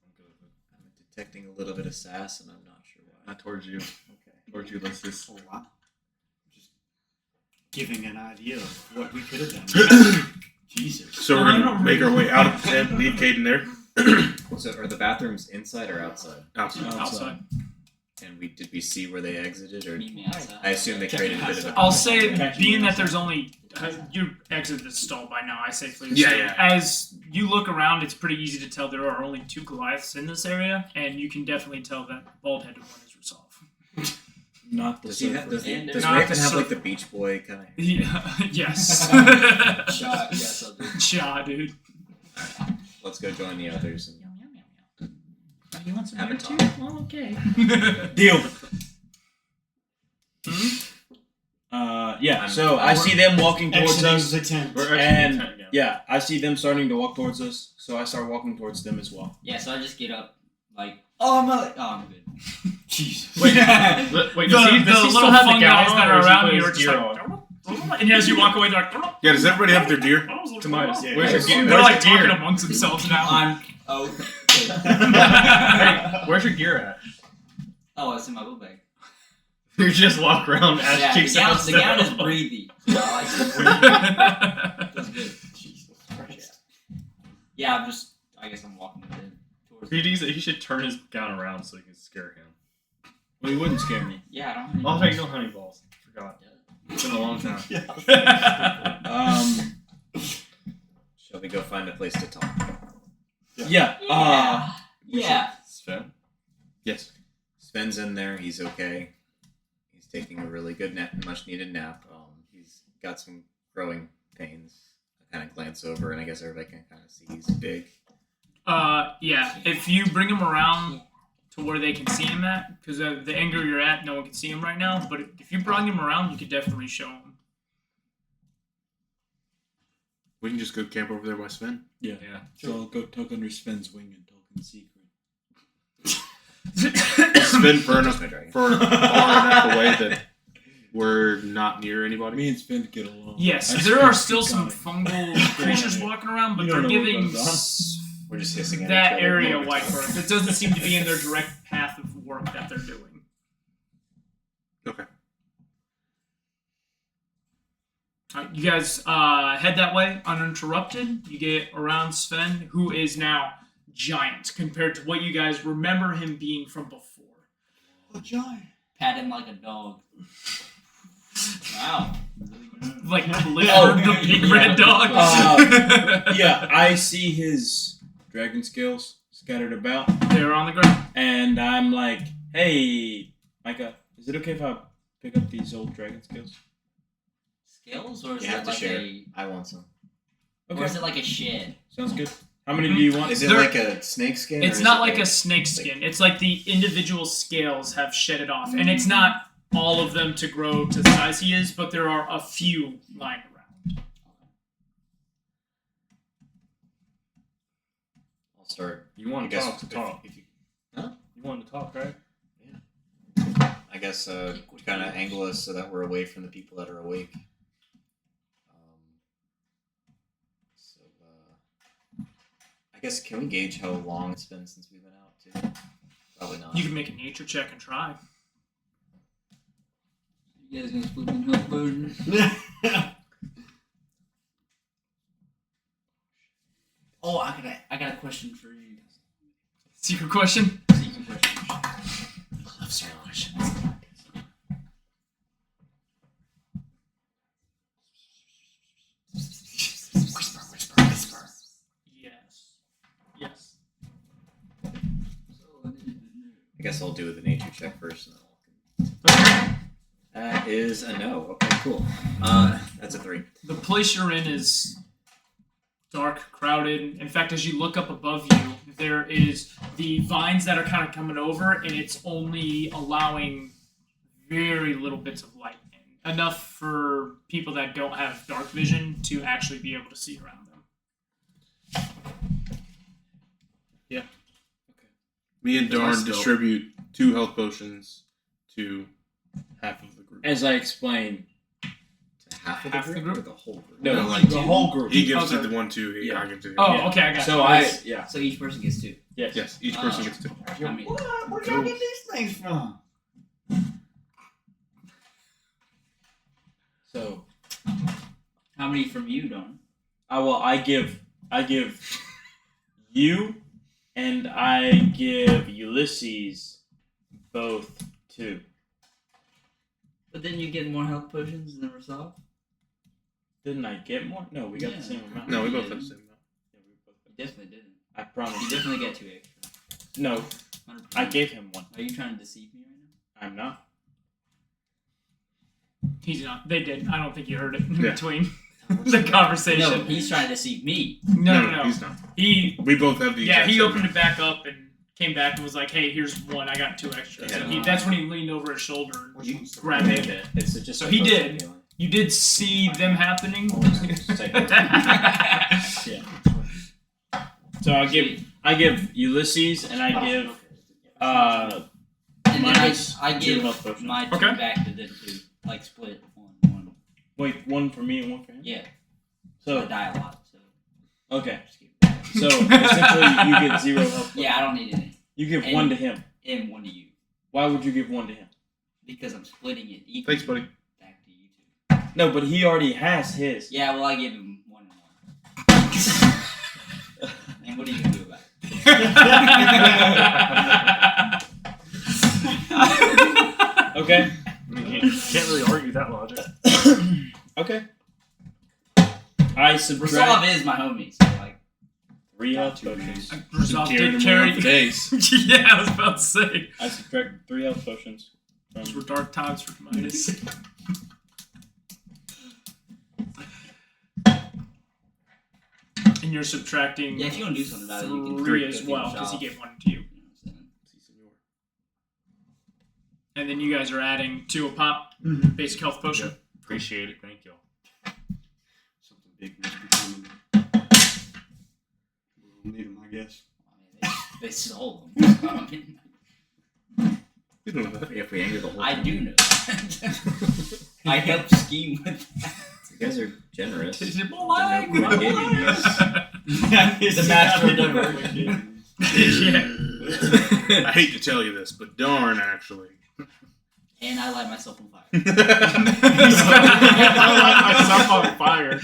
I'm good with it. I'm detecting a little bit of sass, and I'm not sure why. Not towards you. Okay. Towards you, let's just. Oh, wow. Just giving an idea of what we could have done. Jesus. So we're gonna make our way out of the tent, leave Caden there. So are the bathrooms inside or outside? Outside. Outside. And did we see where they exited, or Meet me outside. I assume they created a bit of a. I'll say, being that there's only you exited the stall by now, I safely Yeah, assume. yeah. As you look around, it's pretty easy to tell there are only 2 Goliaths in this area, and you can definitely tell that the bald-headed one is Resolve. Not the Does he have? Does, And does not Raven the have like surfer. the Beach Boy kind of? Yes. Shot, yes, I'll do. Cha, dude. Let's go join the others. And You want some Have a beer too? talk. Well, okay. Deal. Yeah, so I see them walking towards Exiting us. the tent. We're And- actually again. Yeah, I see them starting to walk towards us, so I start walking towards them as well. Yeah, so I just get up, like, I'm good. Jesus. Wait, The, wait. Does he the still little have the fun gown guys on, that or are does he around put you his are just gear like, on? and as you walk away, they're like, Yeah, does everybody have their deer? Tomatis. Yeah. Where's your gear? they're Where's like your talking gear? amongst themselves now. I'm okay. Hey, where's your gear at? Oh, it's in my book bag. You just walk around ass Yeah, cheeks the gown is breathy. So I like it. Feels good. Jesus Christ. Yeah, I guess I'm walking with it towards. He should turn his gown around so you can scare him. Well, he wouldn't scare me. Yeah, I don't have any. Oh, hey, no honey balls. Forgot. It's been a long time. Shall we go find a place to talk? Yeah. Yeah. Sven? Yes. Sven's in there. He's okay. He's taking a really good nap, much needed nap. He's got some growing pains. I kind of glance over, and I guess everybody can kind of see he's big. Yeah. If you bring him around to where they can see him at, because the angle you're at, no one can see him right now. But if you bring him around, you could definitely show him. We can just go camp over there by Sven. Yeah. So I'll go tuck under Sven's wing and talk in secret. Sven far enough, my dragon. far enough away that we're not near anybody. Me and Sven get along. Yes, I there are speak still some Draconic. fungal creatures walking around, but You they're don't know what giving goes We're just hissing at each that other. area white birth. It doesn't seem to be in their direct path of work that they're doing. Okay. Alright, you guys head that way uninterrupted. You get around Sven, who is now giant compared to what you guys remember him being from before. A giant. Pat him like a dog. Wow. Like Clifford, Oh, the big yeah. red dog. Yeah, I see his dragon scales scattered about, They're on the ground. and I'm like, hey, Micah, is it okay if I pick up these old dragon scales? Scales, or is You it have to like share. a, I want some. or is it like a shed? Sounds good. How many do you want? Is it They're- like a snake skin? or It's is not it like a snake skin. It's like the individual scales have shedded off, and it's not all of them to grow to the size he is, but there are a few lying around. I'll start. You want I to guess talk to talk. If you, You want to talk, right? I guess kind of angle us so that we're away from the people that are awake. I guess, can we gauge how long it's been since we've been out too? Probably not. You can make a nature check and try. You guys gonna split me in health burden? Oh, I got a question for you. Secret question? Secret question. I love certain questions. Whisper, whisper, whisper. Yes. Yes. I guess I'll do the nature check first and then I'll... That is a no. Okay, cool. That's a 3. The place you're in is dark, crowded. In fact, as you look up above you, there is the vines that are kind of coming over, and it's only allowing very little bits of light in. Enough for people that don't have dark vision to actually be able to see around them. Me and Darn Still. distribute 2 health potions to half of the group. As I explained, To half of Half the the group? group? Or the whole group? no, No, like the whole group. He gives Okay. to the 1, 2. Yeah. I give to the Oh, Yeah. okay, I got it. So yeah. So each person gets 2. Yes. Yes, each person gets 2. I mean, Where'd y'all get these things from? So, how many from you, Don? I give you and I give Ulysses both 2. But then you get more health potions than Rasov? Didn't I get more? No, we got Yeah. the same amount. No, we both have the same amount. Yeah, we both got- You definitely didn't. I promise. You definitely get 2 extra. No, 100%. I gave him 1. Are you trying to deceive me right I'm not. He's not. They did. I don't think you heard it in Yeah. between now? the conversation. No, he's trying to deceive me. No. He's not. He We both have the Yeah, exact he same opened amount. it back up and came back and was like, "Hey, here's 1. I got 2 extra." So that's when he leaned over his shoulder and You- grabbed it. It's just So he did. You did see them happening. Yeah. So I give Ulysses and I give And then minus I 2 give health potions. my 2 Okay. back to them too. Like split one. Wait, 1 for me and 1 for him. Yeah. I So die a lot, so okay. just keep it. So essentially, you get 0 health potions. Yeah, I don't need any. You give And- 1 to him. And 1 to you. Why would you give 1 to him? Because I'm splitting it equally. Thanks, buddy. Back to you two. No, but he already has his. Yeah, well, I gave him 1 and 1. And what are you gonna do about it? Okay. You can't really argue that logic. Okay. I subtract Rasav is my homie, so like 3 health potions. Resolve Carried did him carry. around for days. Yeah, I was about to say. I subtract 3 health potions Those from. were dark times for Midas. And you're subtracting yeah, if you want to do something about it, you can 3 go as take well a because he shot. gave 1 to you. You know what I'm saying? And then you guys are adding 2 a pop, basic health potion. Yep. Appreciate it. Thank you. Something big must be coming. We'll need them, I guess. I mean, they stole them. So, I mean, You don't know that. If we anger the whole I thing. do know that. I helped scheme with that. You guys are generous. The The master of diversion. Yeah. I hate to tell you this, but darn, actually. And I light myself on fire. I light myself on fire.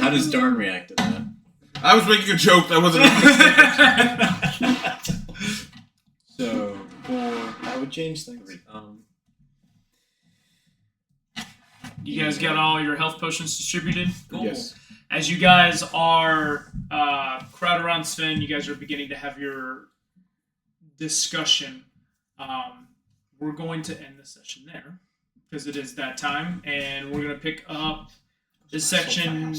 How does Darn react to that? I was making a joke. That wasn't. So, I would change things. You guys got all your health potions distributed? Cool. Yes. As you guys are crowd around Sven, you guys are beginning to have your discussion. We're going to end the session there because it is that time, and we're going to pick up this section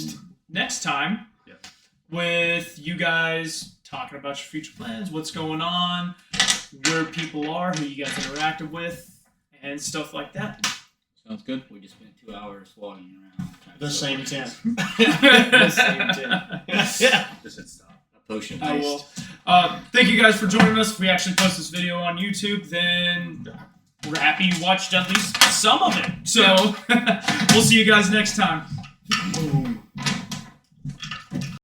next time with you guys talking about your future plans, what's going on, where people are, who you guys interacted with, and stuff like that. Sounds good. We just spent 2 hours walking around. trying to The sell same potions. tent. The same Yeah. Just hit stop. A potion I taste. will. Thank you guys for joining us. If we actually post this video on YouTube, then we're happy you watched at least some of it. So we'll see you guys next time.